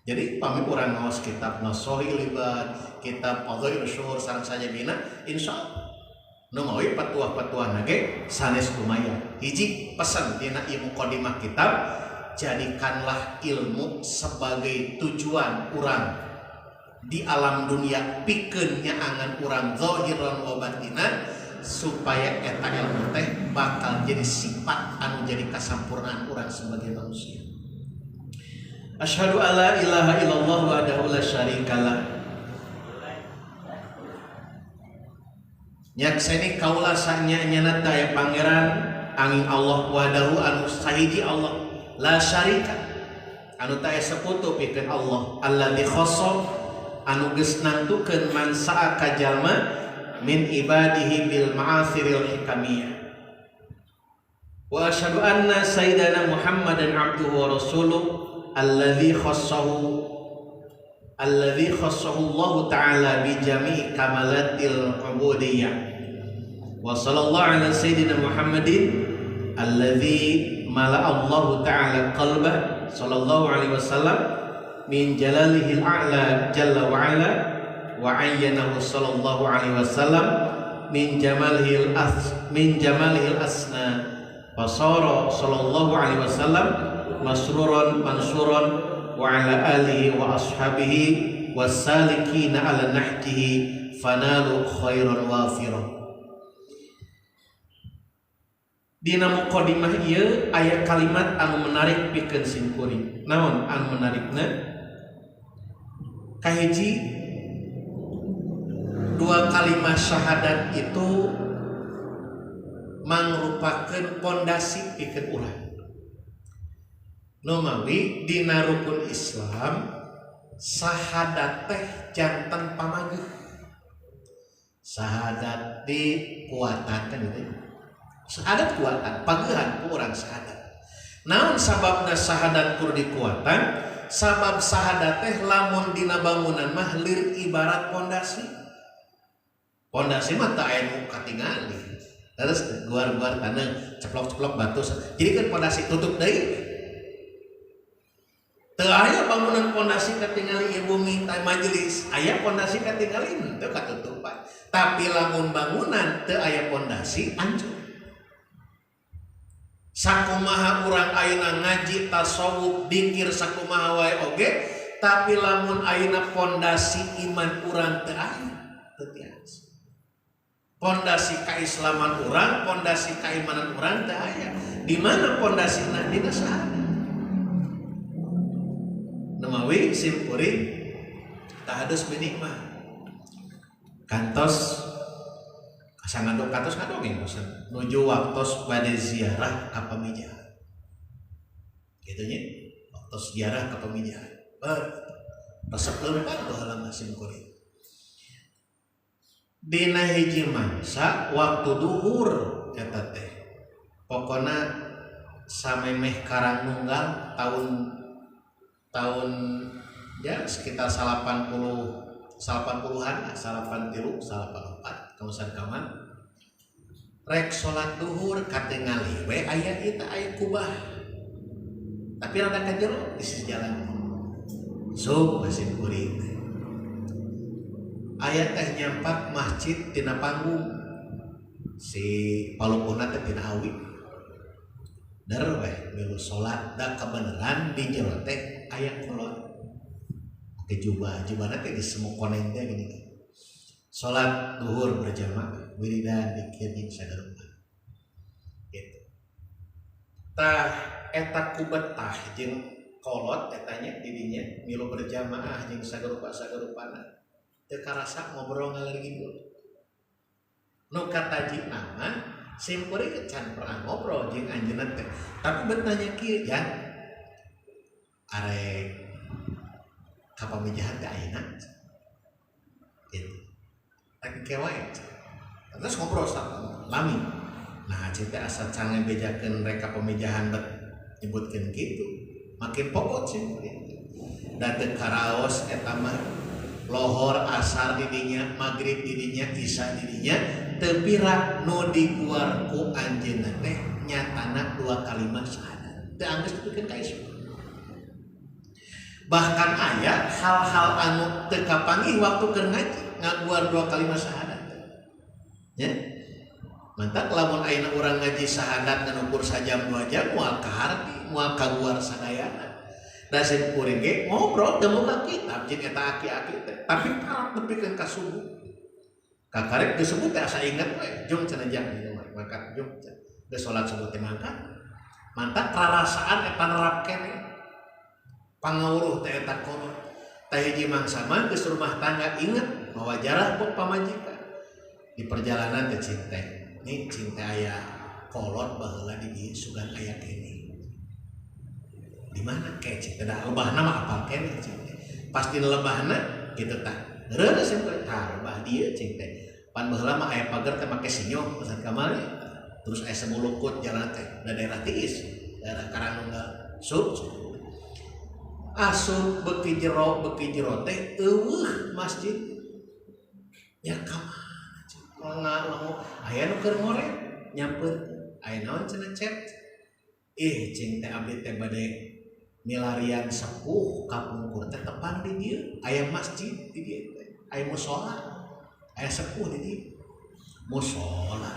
Jadi pami urang ngaos kitab Nasohil Ibad, kitab Fadailus Suhur sareng saja bina insyaallah nu mawi patuah-patuah nage sanes lumayan. Hiji pesan dina ieu mukadimah kitab jadikanlah ilmu sebagai tujuan urang di alam dunia, pikeun nyaangan urang zahiran wa batinan, supaya eta ilmu teh bakal jadi sifat anu jadi kasampurnaan urang sebagai manusia. Asyhadu alla ilaha illallah wahdahu la syarikalah. Nyak seni kaula sanya nyana daya pangeran angin Allah wahdahu anu sahiji Allah, la syarika anu taya sekutu pikeun Allah, alladzi khassa anu geus nantukeun man sa'a ka jalma min ibadihi bil ma'athiril hikamiyah. Wa asyhadu anna sayyidana Muhammadan abduhu wa rasuluh alladzi khassahu Allah ta'ala bi jami'i kamalatil ubudiyyah. Wa sallallahu ala sayyidina Muhammadin alladzi mala'a Allah ta'ala qalbah sallallahu alaihi wasallam min jalalihil a'la jalla wa ala, wa ayyanahu sallallahu alaihi wasallam min jamalihil asna, wa sara sallallahu alaihi wasallam masruran mansuran wa ala alihi wa ashabihi wassalikina ala nahjihi fanalu khairan wafiran. Dina muqaddimah ieu aya kalimat anu menarik pikeun simkuring. Naon anu menarikna? Kahiji, dua kalimat syahadat itu mangrupakeun pondasi pikeun urang. Numawi dina rukun Islam syahadat teh janten pamageuh. Syahadat dikuatan kan gitu. Syahadat kuatan, pageuhan ku urang syahadat. Naon sababna syahadat kur dikuatan? Sabab syahadat teh lamun dina bangunan mah lir ibarat pondasi. Pondasi mah teu aya nu katingali. Terus guar-guar tanah, ceplok-ceplok batu. Jadi kan pondasi tutup deui. Teu aya bangunan pondasi katingali ieu bumi teh majelis, aya pondasi katingali teu katutupan. Tapi lamun bangunan teu aya pondasi hancur. Sakumaha urang ayeuna ngaji tasawuf dikir sakumaha wae oge, tapi lamun ayeuna pondasi iman urang teu aya, teu tiasa. Pondasi kaislaman urang, pondasi keimanan urang teu aya. Di mana pondasina? Dina syahadat. Nemawi simkuring tahadus binikmah kantos kasangadong kantos kadongeng bosan nuju waktos bade ziarah ka pamijahan kitu nya waktos ziarah ka pamijahan resep leumpang baheula simkuring dina hiji mangsa waktu duhur eta teh pokona samemeh karang nunggal tahun ya sekitar 80-an, 84 kawasan kaman rek salat duhur katingali we aya eta aya kubah tapi rada ka jero di sisi jalan sok masih kuring aya teh nyampak masjid tina panggung si palukuna teh tina awi dar weh milu salat da kebenaran di jero teh aya kolot ke jubah-jubahna teh disemuk koneng teh gini salat duhur berjamaah wiridan dikir jeung sadarupan gitu tah eta ku betah jeung kolot etanya didinya milu berjamaah jeung sagarupa-sagarupana teu karasa ngobrol ngaleur ngidul nu kataji nama simkuring can pernah ngobrol jeung anjeunna teh tapi bertanya kieu jan arek ka pamijahan teh ayeuna gitu tapi kewae terus ngobrol sama lami nah cerita asa cange bejakeun rek ka pamijahan bet nyebutkeun kitu makin pokok simkuring da teu karaos eta mah lohor asar didinya magrib didinya isya didinya tepira nu dikeluar ku anjeunna teh nyatana dua kalimat syahadat teu anggeus pikeun ka isu bahkan aya hal-hal anu teu kapanggih waktu keur ngaji ngaguar dua kalimat syahadat ya Mantap lamun ayeuna urang ngaji sahadat dan ukur sajam 2 jam moal kaharti moal kaguar sadayana. Da sim kuring ge ngobrol teu muka kitab jeung eta aki-aki teh tapi parek nepikeun ka subuh. Kakarek disebut teh asa inget we jeung cenah jang mangkat jeung geus salat subuh teh mangkat. Mantap rarasaan eta nerap keneh. Pangawruh teh eta kolot. Tah hiji mangsa mah geus rumah tangga inget mawa jarah pok pamajikan. Di perjalanan teh cinta ini cinta aya kolot baheula di dieu sugan aya kene di mana ke cinta da lebahna mah apal kene cinta pasti lebahna kitu tah reureus simpel tah lebah dieu cinta pan baheula mah aya pager teh make sinyo pesan kamari terus aya sebulukut jalan teh da daerah tiis daerah Karangtunggal sub asup beuki jero teh eueuh masjid ya kamar ngomong aya nu keur ngorek nyampeun aya naon cenah cek cing teh abdi teh bade milarian sepuh kapungkur teh tepang di dieu aya masjid di dieu aya mushola aya sepuh di dieu mushola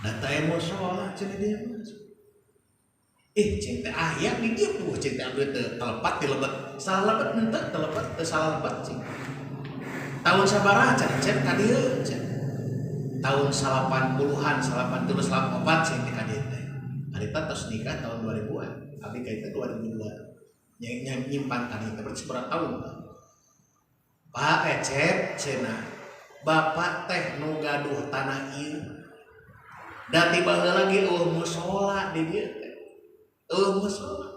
da teh aya mushola cenah dieu cing teh aya di dieu puh cing teh abdi teh telepat di lebet salah lebet henteu telepat teu salah lebet cing tahun sabaraha cenah cek ka dieu tahun 80-an, 84 sih nikah dia teh. Harita tos nikah tahun 2000-an. Abi kaita 2002. Nyimpan tadi teh berarti berapa tahun? Pak Ecep cenah. Bapak teh nu gaduh tanah ieu. Da tiba lagi mushola di dieu teh. Mushola.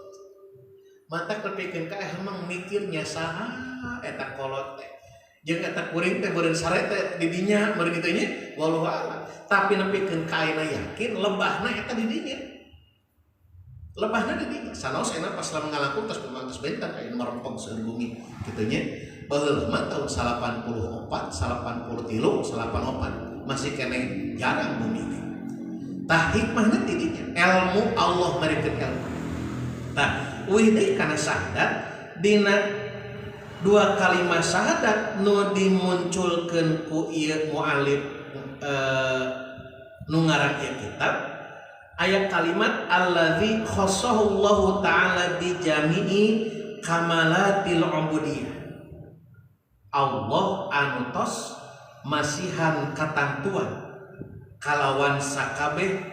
Mata kepikeun ka emang mikirnya saha eta kolot teh. Jeung eta kuring teh beureun sare teh di dinya beureun kitu nya wallahu a'lam tapi nepikeun ka ayeuna yakin lebahna eta di dinya lebahna di dinya sanaos ena pas lamun ngalakuan tos pemangtos bentar aya merempeng seueur bumi kitu nya baheula mah tahun 84 83 84 masih keneh jarang bumi tah hikmahna di dinya ilmu Allah marikeun ilmu tah euy deui kana syahadat dina 2 kalimat syahadat nu dimunculkeun ku ieu muallif nu ngaran ieu kitab aya kalimat allazi khassahullahu ta'ala bi jami'i kamalatil ubudiyah Allah anu tos masihan katantuan kalawan sakabeh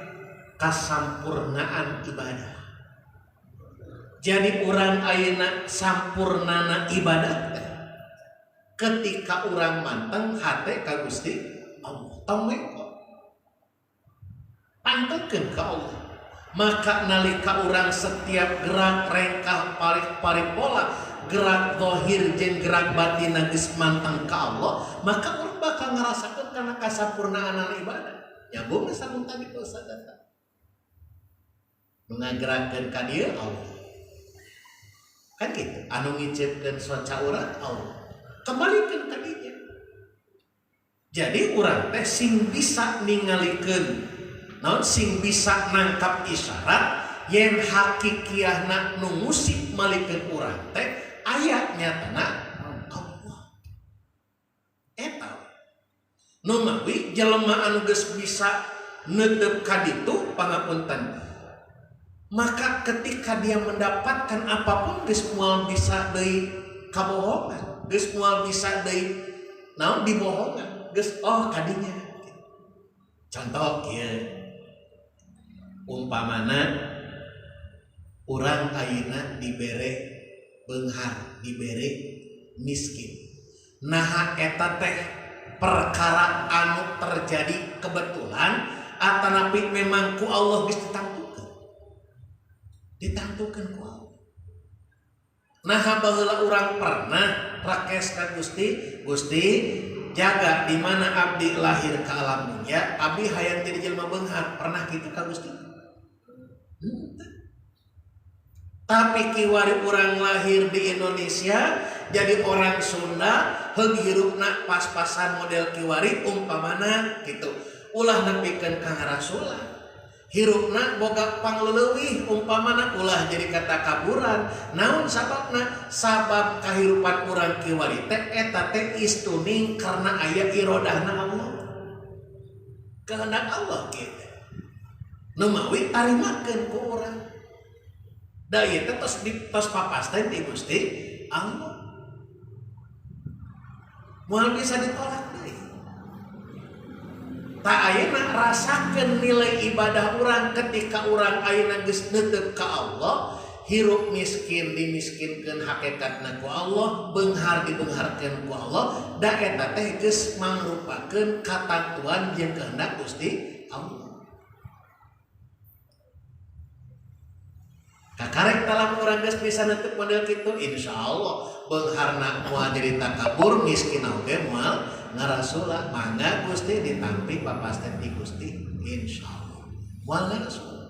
kasampurnaan ibadah. Jadi orang ayeuna sampurnana ibadah ketika orang manteng hate ka Gusti Allah tameko pantengkeun ka Allah maka nalika orang setiap gerak rengkah paripola gerak zahir jeung gerak batin geus manteng ka Allah maka orang bakal ngarasakeun kana kasampurnaan ibadah nyambung sareng tadi dosa data mengagerakkeun ka dieu Allah kan gitu anu ngicipkeun soca urang Allah kembalikeun ka dinya jadi urang teh sing bisa ningalikeun naon sing bisa nangkap isyarat yen hakikiahna nu musik malikeun urang teh aya nyatana Allah eta nu mawi jelema anu geus bisa neuteup ka ditu pangapunten maka ketika dia mendapatkan apapun geus moal bisa deui kabohongan geus moal bisa deui naon dibohongan geus kadinya contoh kieu umpamana urang ayeuna dibere beunghar dibere miskin naha eta teh perkara anu terjadi kebetulan atanapi memang ku Allah geus ditantukeun ku Allah. Nah baheula urang pernah rakes ka Gusti jaga di mana abdi lahir ka alam dunya abdi hayang jadi jelema beunghar pernah kitu ka Gusti tapi kiwari urang lahir di Indonesia jadi orang Sunda heug hirupna pas-pasan model kiwari umpamana gitu ulah nepikeun ka Rasulullah hirupna boga pangleuwih umpamana ulah jadi kata kaburan naon sababna sabab kahirupan urang kiwari teh eta teh istuning karena aya irodahna Allah kehendak Allah gitu. Numawi tarimakeun ku urang. Da ieu teh tos papasten di Gusti Allah. Moal bisa ditolak deui. Tak ayeuna rasakeun nilai ibadah urang ketika urang ayeuna geus neuteup ka Allah, hirup miskin dimiskinkeun hakikatna ku Allah, beunghar dibeungharkeun ku Allah, da eta teh geus mangrupakeun katantuan jeung kehendak Gusti Allah. Kakarek dalam urang geus bisa neuteup model kitu, insyaallah beungharna moal jadi takabur, miskin oge moal ngarasula, mangga Gusti ditampi papasten ti Gusti insyaallah moal ngarasula.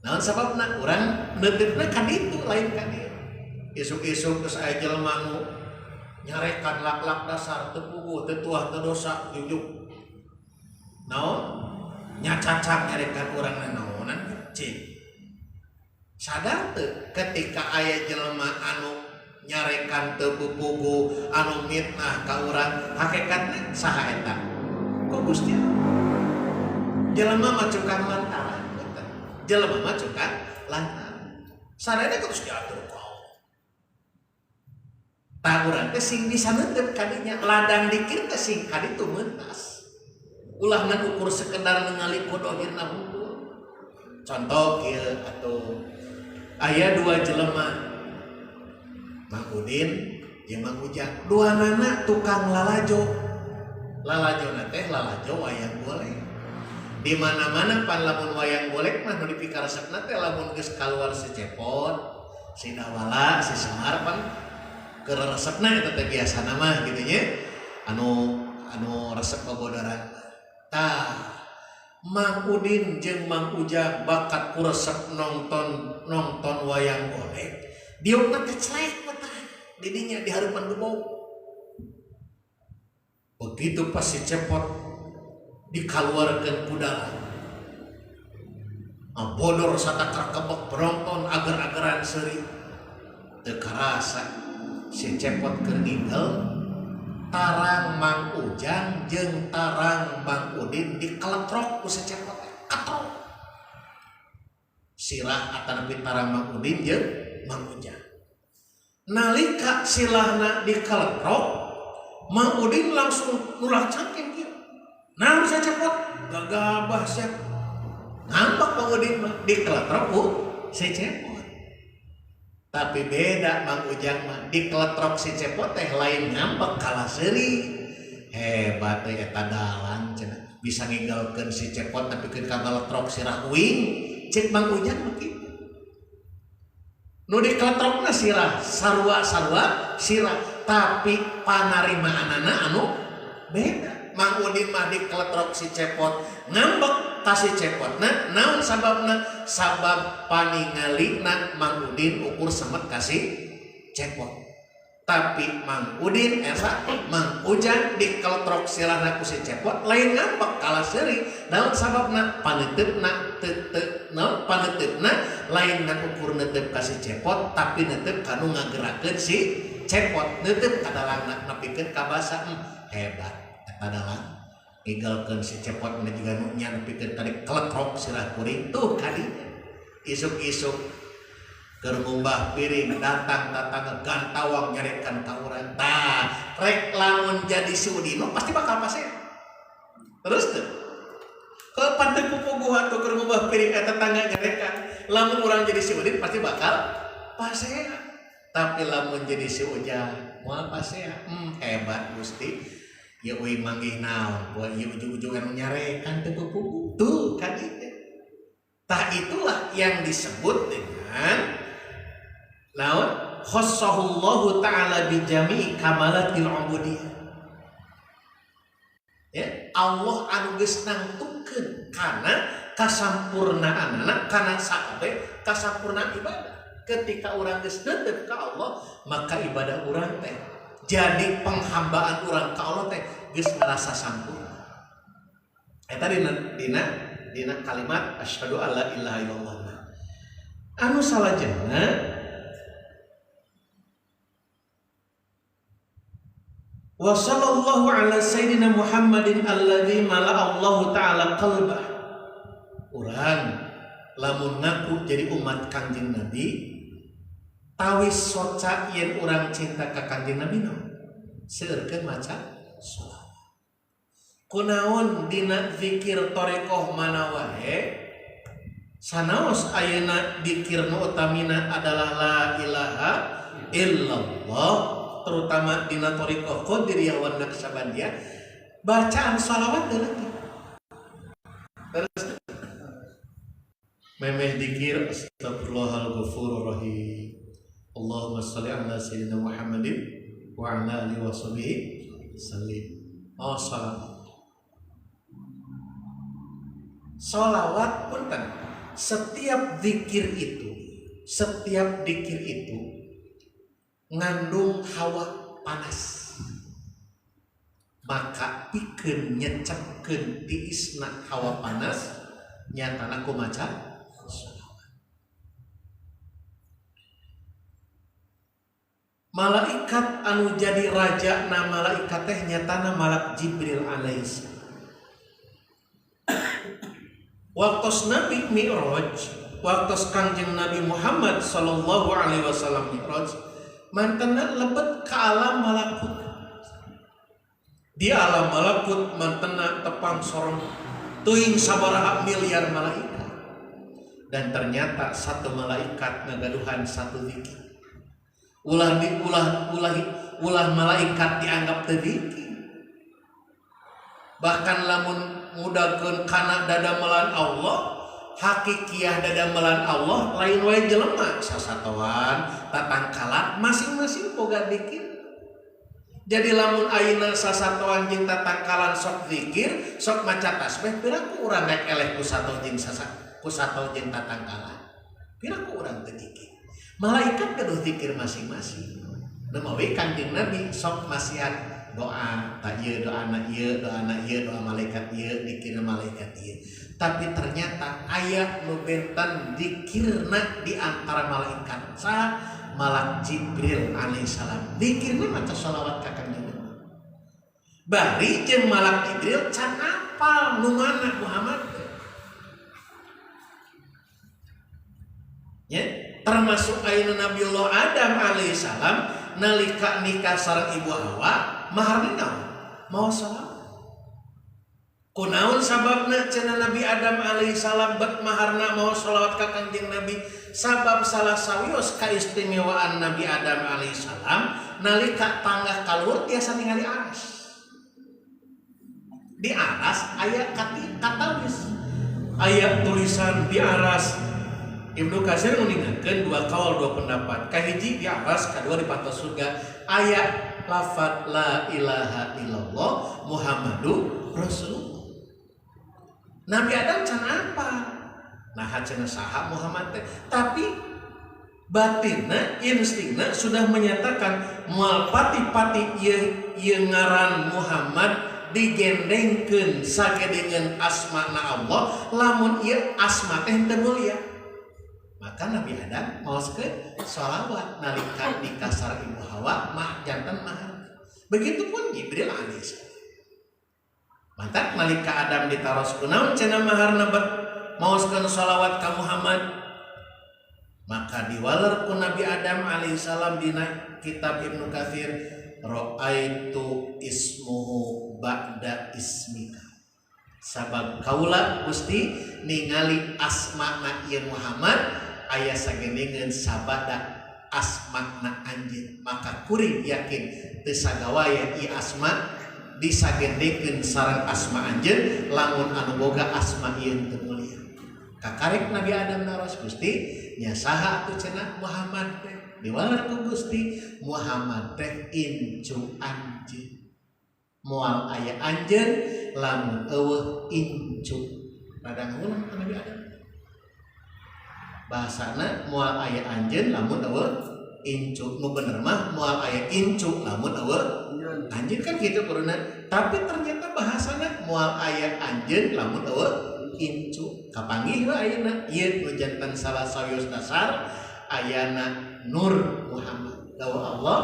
Naon sababna urang neuteupna ka ditu lain ka dieu. Isuk-isuk geus aya jelema nu nyarekan lak-lak dasar teu puguh teu tuah teu dosa jujuk. Naon? Nyacacak nyarekan urang naonan cing. Sadar teu ketika aya jelema anu nyarekan teu puguh anu mitnah ka urang, hakikatna saha eta? Ku Gusti Allah. Jelema mah cukang lantaran. Jelema mah cukang lantaran. Sarana terus diatur ku Allah. Tah urang teh sing bisa neuteup ka dinya, ladang dikir teh sing ka ditu meuntas. Ulah ngan ukur sekedar ningali kodohirna hungkul. Contoh kieu atuh aya dua jelema, Mang Udin jeung Mang Ujang. Duanana tukang lalajo. Lalajona teh lalajo wayang golek. Di mana-mana pan lamun wayang golek mah nu dipikaresepna teh lamun geus kaluar si Cepot, si Dawala, si Semar pan keur resepna eta teh biasana mah kitu nya. Anu resep bobodoran. Tah Mang Udin jeung Mang Ujang bakat ku resep nonton wayang golek. Diukna teh celek mata di dinya di hareupan gebog. Begitu pas si Cepot dikaluarkeun ku dalan. Bodor satakar kebek penonton ager-ageran seuri. Teu karasa si Cepot keur ninggal tarang Mang Ujang jeung tarang Mang Udin dikeletrok ku si Cepot katrok. Sirah atanapi tarang Mang Udin jeung Mang Ujang. Nalika silahna dikeletrok, Mang Udin langsung nulah cangking kieu. Naon si Cepot gagabah sia. Ngambek Mang Udin mah dikeletrok ku si Cepot. Tapi beda Mang Ujang mah dikeletrok si Cepot teh lain ngambek kalah seuri. Hebat teh eta dalan cenah. Bisa ninggalkeun si Cepot tapi keun kagaletrok sirah uing. Cek Mang Ujang mah kitu. Nu dikeletrokna sirah sarua sirah tapi panarimaanana anu beda. Mang Udin mah dikeletrok si Cepot ngambek ka si Cepotna. Naon sababna? Sabab paningalina Mang Udin ukur semet ka si Cepot. Tapi Mang Udin Mang Ujang dikeletrok sirahna ku si Cepot lain ngambek kalah seuri. Naon sababna? Paneuteup paneuteup lain ngan ukur neuteup ka si Cepot tapi neuteup kanu ngagerakeun si Cepot. Neuteup ka dalangna nepikeun ka basa. Hebat eta dalang. Ninggalkeun si Cepot meni juga nu nya nepikeun tadi keletrok sirah kuring tuh kadinya. Isuk-isuk keur ngumbah piring datang tatangga gantawang nyarekan ka urang. Tah rek lamun jadi si Udin pasti bakal pase. Terus tuh kalau panteu pupuguh atuh keur ngumbah piring eta tetangga nyarekan, lamun urang jadi si Udin pasti bakal pase. Tapi lamun jadi si Ujang moal pase. Hebat Gusti. Ya uing manggih naon, buat ieu ujug-ujugan nyarekan teu pupuguh. Tuh kan itu. Tah itulah yang disebut dengan naon? Khassahullahu ta'ala bi jami'i kamalatil ubudiyah. Ya, Allah anu geus nangtukeun kana kasampurnaanna kana sakabeh kasampurnaan ibadah. Ketika urang geus neuteup ka Allah, maka ibadah urang teh jadi penghambaan urang ka Allah teh geus ngarasa sampurna. Eta dina kalimat asyhadu alla ilaha illallah. Anu salajengna Wa sallallahu ala sayyidina Muhammadin alladzi mala'a Allah taala qalbah. Urang lamun ngaku jadi umat Kanjeng Nabi tawis soca yen urang cinta ka Kanjeng Nabi naon seueurkeun maca sholawat. Kunaon dina zikir tarekoh mana wae sanaos ayeuna zikir nu utamina adalah la ilaha illallah, terutama dina tarekoh Qadiriyah wa Naqsabandiyah bacaan sholawat deuleuh. Terus memeh dikir astagfirullahal ghafurur rahim. Allahumma shalli ala sayyidina Muhammadin wa ala alihi wa sahbihi sallim. Oh salawat. Salawat pun kan setiap zikir itu ngandung hawa panas. Maka pikeun nyecepkeun tiisna hawa panas nyatana kumaca malaikat anu jadi raja na malaikat teh nyatana malak Jibril alaihissalam. Waktos Nabi Mi'raj, waktos Kanjeng Nabi Muhammad sallallahu alaihi wasallam Mi'raj, mantena lebet ke alam malakut. Di alam malakut mantena tepang sorong teuing sabaraha miliar malaikat. Dan ternyata satu malaikat ngagaduhan satu zikir. Ulah malaikat dianggap teu zikir. Bahkan lamun mudahkeun kana dadamelan Allah, hakikiyah dadamelan Allah lain wae jelema sasatoan tatangkalan masing-masing boga zikir. Jadi lamun ayeuna sasatoan jeung tatangkalan sok zikir, sok maca tasbih, piraku urang rek eleh ku sato jeung tatangkalan. Piraku urang teu zikir. Malaikat gaduh zikir masing-masing. Nemawi Kanjeng Nabi sok masihan doa, tak ieu doana ieu, doa malaikat ieu, zikir malaikat ieu. Tapi ternyata aya nu benten zikirna di antara malaikat sa malak Jibril alaihissalam. Zikirna maca sholawat ka Kanjeng Nabi. Bari jeung malak Jibril can apal nu mana Muhammad. Ya, termasuk ayeuna Nabiullah Adam alaihissalam nalika nikah sareng ibu Hawa maharna naon? Maos sholawat. Kunaon sababna cenah Nabi Adam alaihissalam bet maharna maos sholawat ka Kanjeng Nabi? Sabab salah sawios kaistimewaan Nabi Adam alaihissalam nalika tanggah kaluhur tiasa ningali aras. Di aras aya katawis. Aya tulisan di aras. Ibnu Katsir meninggalkan dua kaul dua pendapat. Kahiji di aras, kedua di patos surga. Ayat lafaz la ilaha illallah Muhammadur Rasulullah. Nabi Adam can apa? Nah cenah saha Muhammad teh. Tapi batinna, instingna sudah menyatakan moal pati-pati ieu ngaran Muhammad digendengkeun sagedengan asmana Allah, lamun ieu asma teh teu mulia. Maka Nabi Adam maoskeun sholawat nalika nikah sareng ibu Hawa mah janten mahar. Begitupun Jibril alaihissalam. Mantap nalika Adam ditaros kunaon cenah maharna maoskeun sholawat ka Muhammad. Maka diwaler ku Nabi Adam alaihissalam dina kitab Ibnu Katsir ra'aitu ismuhu ba'da ismika. Sabab kaula Gusti ningali asmana ieu Muhammad aya sageningeun sabada asmana anjeun, maka kuring yakin teu sagawaya ieu asma disagendekeun sareng asma anjeun lamun anu boga asma ieu teu mulia. Kakarek Nabi Adam naros Gusti nya saha atuh cenah Muhammad teh diwaler ku Gusti Muhammad teh incu anjeun. Moal aya anjeun lamun eueuh incu. Rada ngulang Nabi Adam. Bahasana moal aya anjeun lamun eueuh incu. Nu bener mah moal aya incu lamun eueuh anjeun kan kitu kuruna. Tapi ternyata bahasana moal aya anjeun lamun eueuh incu. Kapanggih we ayeuna ieu nu janten salah sawios dasar ayana Nur Muhammad. Dawuh Allah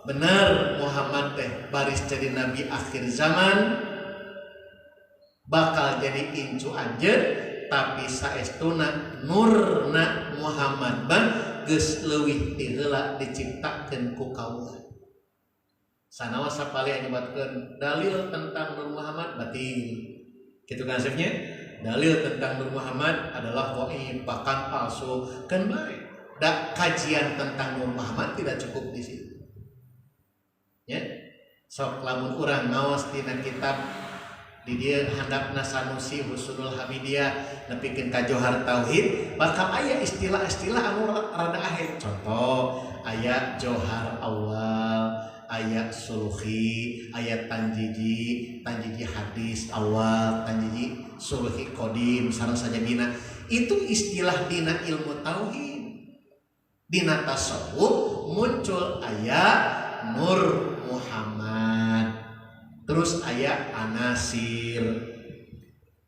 bener Muhammad teh baris jadi nabi akhir zaman bakal jadi incu anjeun tapi saestuna nurna Muhammad mah geus leuwih ti heula diciptakeun ku kaula. Sanawa sapali nyebatkeun dalil tentang Nur Muhammad batil. Kitu kan asepnya? Dalil tentang Nur Muhammad adalah dhaif, bahkan palsu. Kan baik. Da kajian tentang Nur Muhammad tidak cukup di situ. Ya. Sok lamun urang ngaos dina kitab di dia handapna Sanusi Husnul Hamidiyah nepikeun ka Johar Tauhid, bakal aya istilah-istilah anu rada ahe. Contoh aya Johar Awal, aya Sulhi, aya Tanjiji hadis awal, Tanjiji Sulhi Qadim, sareng sajabina. Itu istilah dina ilmu tauhid. Dina tasawuf muncul aya Nur Muhammad. Terus aya Anasir.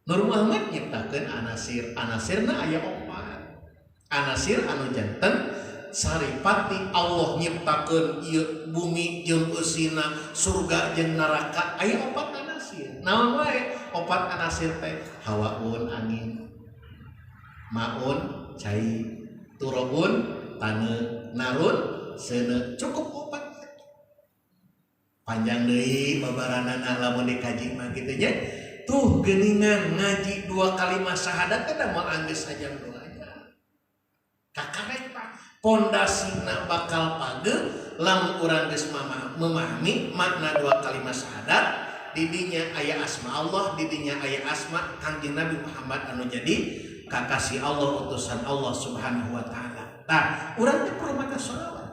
Nur Muhammad nyiptakeun Anasir. Anasirna aya 4. Anasir anu janten saripati Allah nyiptakeun ieu bumi jeung eusina, surga jeung neraka, aya 4 anasir. Naon wae 4 anasir teh? Hawaun angin, maun cai, turabun taneuh, narun seuneu. Cukup 4. Panjang deui babaranana lamun dikaji mah kitu nya. Tuh geuningan ngaji 2 kalimat syahadat teh da moal anggeus sajam 2 aja. Kakarek Pak. Pondasina bakal pageuh lamun urang geus memahami makna 2 kalimat syahadat. Di dinya aya asma Allah, di dinya aya asma Kangjeng Nabi Muhammad anu jadi kakasih Allah, utusan Allah Subhanahu wa taala. Tah, urang teh perlu maca shalawat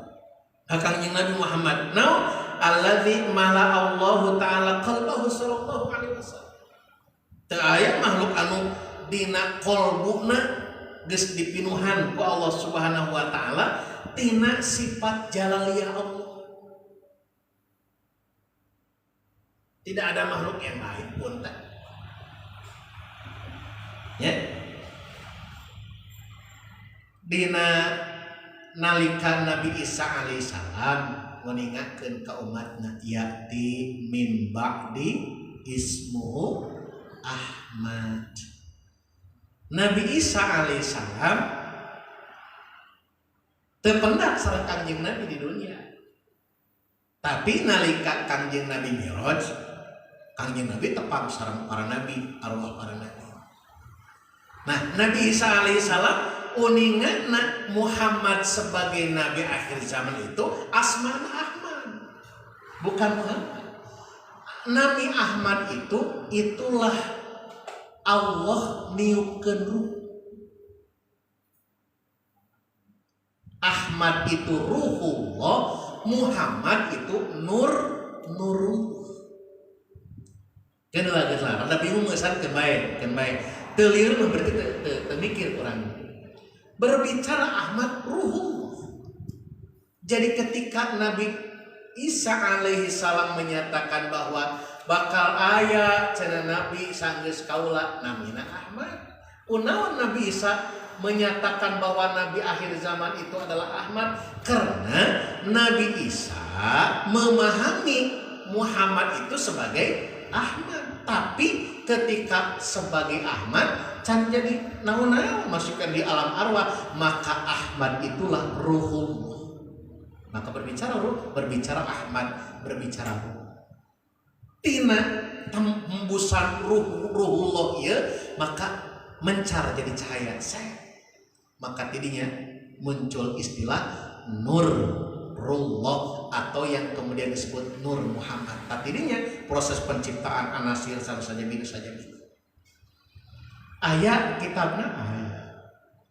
ka Kangjeng Nabi Muhammad. Naon? Alladzi mala Allahu taala qalbahu sallallahu alaihi wasallam. Teu aya makhluk anu dina qalbuna geus dipinuhan ku Allah Subhanahu wa taala tina sifat jalaliyah Allah. Tidak ada makhluk yang lain pun tak. Ya. Dina nalika Nabi Isa alaihissalam meningatkeun ka umatna yati min ba'di ismuhu Ahmad. Nabi Isa alaihissalam terpendak sareng Kangjeng Nabi di dunia. Tapi nalika Kangjeng Nabi Mi'raj, Kangjeng Nabi tepang sareng para nabi, arwah para nabi. Nah, Nabi Isa alaihissalam uninganna Muhammad sebagai nabi akhir zaman itu asmana Ahmad, bukan Muhammad. Nabi Ahmad itulah Allah niupkeun ruh. Ahmad itu ruhullah, Muhammad itu nurullah. Kan lah, rada bingung ngeusan keun bae. Teu lieur mah berarti teu mikir urang. Berbicara Ahmad ruhullah. Jadi ketika Nabi Isa alaihi salam menyatakan bahwa bakal aya cenah Nabi sanggeus kaula namina Ahmad. Kunaon Nabi Isa menyatakan bahwa Nabi akhir zaman itu adalah Ahmad? Karena Nabi Isa memahami Muhammad itu sebagai Ahmad. Tapi ketika sebagai Ahmad can jadi naon-naon masukkan di alam arwah, maka Ahmad itulah ruhullah. Maka berbicara ruh, berbicara Ahmad, berbicara ruh. Tina tembusan ruhullah ya, maka mencar jadi cahaya saya. Maka tidinya muncul istilah nurullah atau yang kemudian disebut Nur Muhammad. Tidinya proses penciptaan anasir saja minus saja minus. Ayat kitabna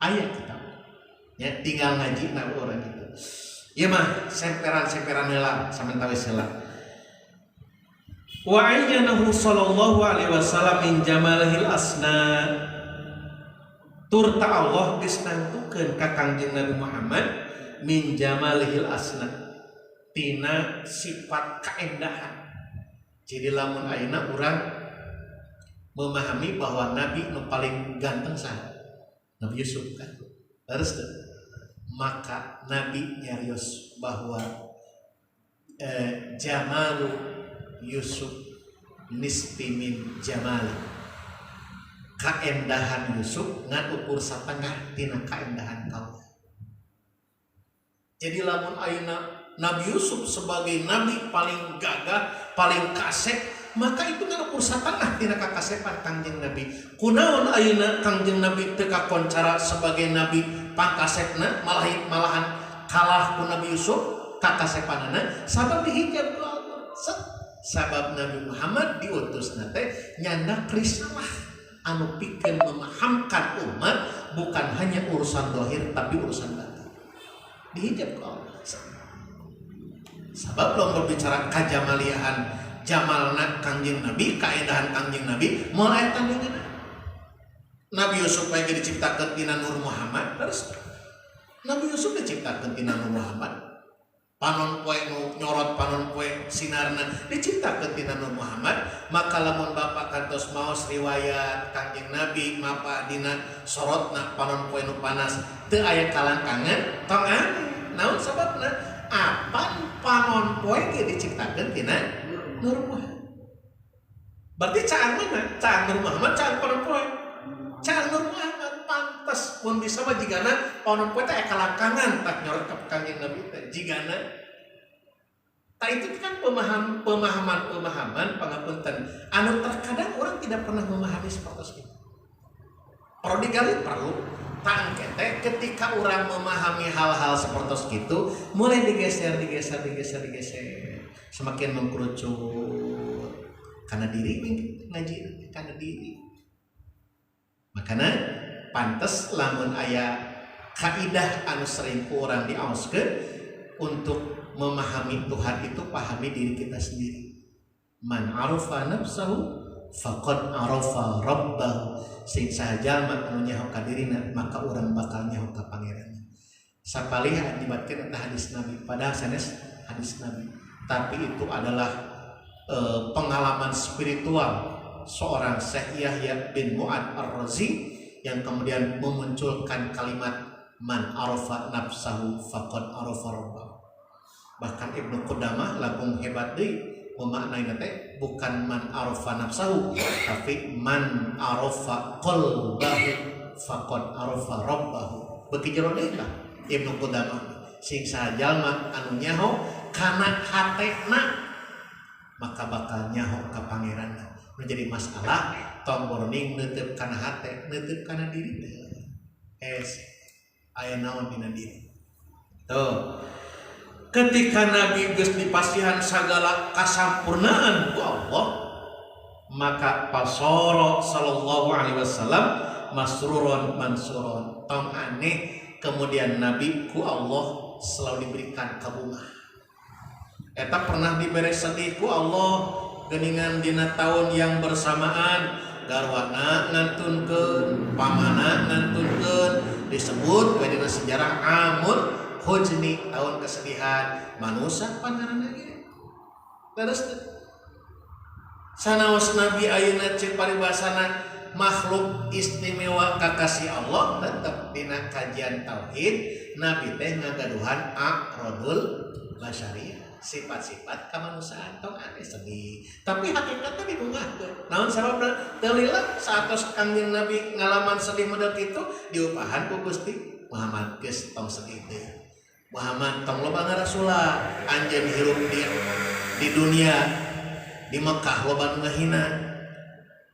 ayat kitab. Ya tinggal ngaji na orang gitu. Ieu mah semperan heula samentawis heula. Wa ayyanahu sallallahu alaihi wasallam min jamalihil asna. Turta Allah geus nantukeun ka Kangjeng Nabi Muhammad min jamalihil asna. Tina sifat kaendahan. Jadi lamun ayeuna urang memahami bahwa Nabi nu paling ganteng saha? Nabi Yusuf kan. Terus maka Nabi nyarios bahwa Jamalu Yusuf nisfi min jamali. Kaendahan Yusuf ngan ukur satengah tina kaendahan kau. Jadi lamun ayeuna Nabi Yusuf sebagai nabi paling gagah, paling kasep, maka itu kan ukur satengah tina kakasepan Kangjeng Nabi. Kunaon ayeuna Kangjeng Nabi teu kakoncara sebagai nabi pangkasepna, malahan kalah ku Nabi Yusuf kakasepanana sabab dihijab ku Allah. Sabab Nabi Muhammad diutus nate nyanda risalah anu pikeun memahamkan umat bukan hanya urusan dohir tapi urusan batin. Dihijab ku Allah. Sabab lo berbicara kajamaliahan jamalna Kangjeng Nabi, kaedahan Kangjeng Nabi, moal aya tandinganna. Nabi Yusuf bae diciptakeun tina Nur Muhammad, terus Nabi Yusuf diciptakeun tina Nur Muhammad. Panon poe nu nyorot panon poe sinarna diciptakeun tina Nur Muhammad. Maka lamun Bapak kantos maos riwayat Kangjeng Nabi mapa dina sorotna panon poe nu panas teu aya kalangkangan tong naon sababna apan panon poe ge diciptakeun tina Nur Muhammad. Berarti caang mana? Caang Nur Muhammad, caang panon poe. Caang Nur Muhammad pantes pun bisa mah jigana panon poe teh kalangkangan tak nyorot ka Kangjeng Nabi teh jigana. Tak itu kan pemahaman pangapunten anu terkadang orang tidak pernah memahami seperti itu. Perlu digali perlu. Tak kete ketika orang memahami hal-hal seperti itu mulai digeser semakin mengkerucut karena diri ngaji karena diri. Makanya pantes lamun aya kaidah anu sering orang diaoskeun untuk memahami Tuhan itu pahami diri kita sendiri. Man arafa nafsahu faqad arafa rabbahu. Sing sahaja anu nyaho ka dirina maka urang bakal nyaho ka pangeranna. Sapaliha dibatkeun eta hadis Nabi, padahal sanes hadis Nabi, tapi itu adalah pengalaman spiritual seorang Syekh Yahya bin Mu'ad Ar-Razi yang kemudian memunculkan kalimat man arafa nafsahu faqad arafa rabbahu. Bahkan Ibnu Qudamah lagung hebat deui memaknaina teh bukan man arafa nafsahu tapi man arafa qalbahu faqad arafa rabbahu. Beuki jero deui lah Ibnu Qudamah sing sajalma anu nyaho kana hatena maka bakal nyaho ka pangeranna. Menjadi masalah tong borning neuteub kana hate, neuteub kana diri teh. Aya naon dina diri. Tuh. Ketika Nabi geus dipasihan sagala kasampurnaan ku Allah, maka pasoro sallallahu alaihi wasallam masruron mansuron. Tong aneh kemudian Nabi ku Allah selalu diberikan kabungah. Eta pernah diberi sedih ku Allah geuningan dina tahun yang bersamaan garwana ngantunkeun, pamana ngantunkeun, disebut we dina sejarah amul hujni tahun kesedihan manusia pangaranna ge. Terus sanaos Nabi ayeuna cek paribasana makhluk istimewa kakasih Allah tetep dina kajian tauhid Nabi teh ngagaduhan aqradul basyariyah. Sifat-sifat kemanusiaan tong ane sedih tapi hakikatnya dibungahkeun. Naon sababna? Teu lila saatos Kangjeng Nabi ngalaman sedih model kitu diupahan ku Gusti Muhammad geus tong sedih teh. Muhammad tong loba ngarasula anjeun hirup di dunia di Mekah loba nu ngahina.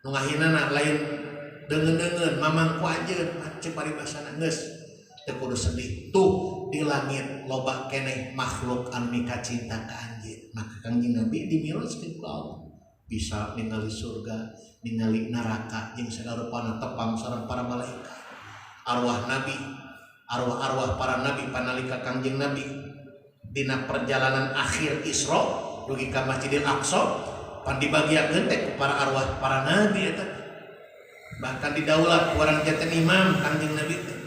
Nu ngahinana lain deungeun-deungeun mamang ku anjeun cek paribasana geus teu kudu sedih. Tuh di langit loba keneh makhluk anu mika cinta ka anjeun. Maka Kangjeng Nabi dimiroskeun ku Allah bisa ningali surga, ningali neraka jeung sagarupana tepang sareng para malaikat. Arwah Nabi, arwah-arwah para nabi panalika Kangjeng Nabi dina perjalanan akhir Isra dugi ka Masjidil Aqsa pan dibagiakeun teh ku para arwah para nabi eta. Bahkan didaulat ku urang janten imam Kangjeng Nabi teh.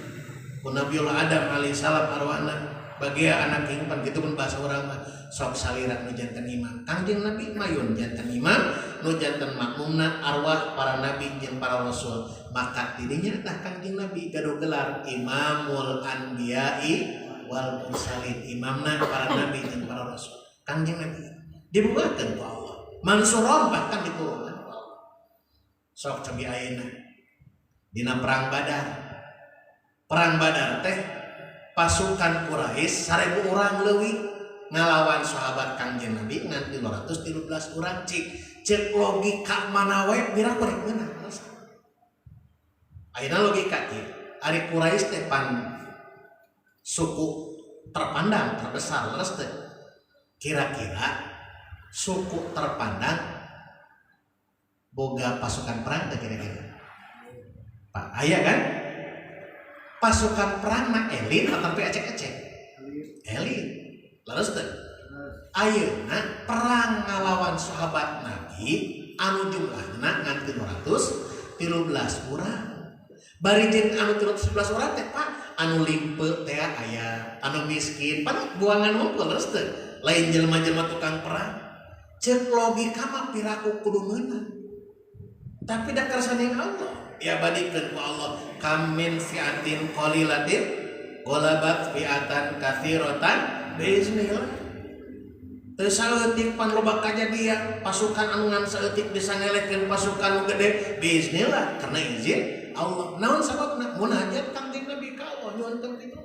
Ku Nabiullah Adam alaihissalam arwahna bagia anak himpan kitu pun bahasa urang mah sok salira nu janten imam. Kangjeng Nabi mayun janten imam nu janten makmumna arwah para nabi jeung para rasul. Maka dirinya tah Kangjeng Nabi gaduh gelar Imamul Anbiya'i wal Mursalin, imamna para nabi jeung para rasul. Kangjeng Nabi dibuatkan ku Allah mansuron bahkan diturunkan ku Allah. Sok cobi ayeuna dina perang Badar teh pasukan Quraisy 1000 urang leuwih ngalawan sahabat Kangjeng Nabi ngan 313 urang cek logika mana wae mira beureuk meunang. Ayeuna logika ieu ari Quraisy teh pan suku terpandang terbesar leres teh. Kira-kira suku terpandang boga pasukan perang teh kira-kira. Pak aya kan? Pasukan perang mah elit atau ecek-ecek? Elit. Leres teh. Ayeuna perang ngalawan sahabat Nabi anu jumlahna ngan 313 urang. Bari jeung anu 311 urang teh Pak, anu limpe teh aya, anu miskin, pan buangan ngumpul leres teh. Lain jelema-jelema tukang perang. Cek logika mah piraku kudu meunang. Tapi da kersane Allah. Ya badikeun ku Allah, kam min fi'atin qalilatin ghalabat fi'atan katsiratan biiznillah. Teu saeutik pan loba kajadian pasukan anu ngan saeutik bisa ngelehkeun pasukan nu gede biiznillah karena izin Allah. Naon sababna? Munajat Kangjeng Nabi ka Allah nyuhunkeun kitu.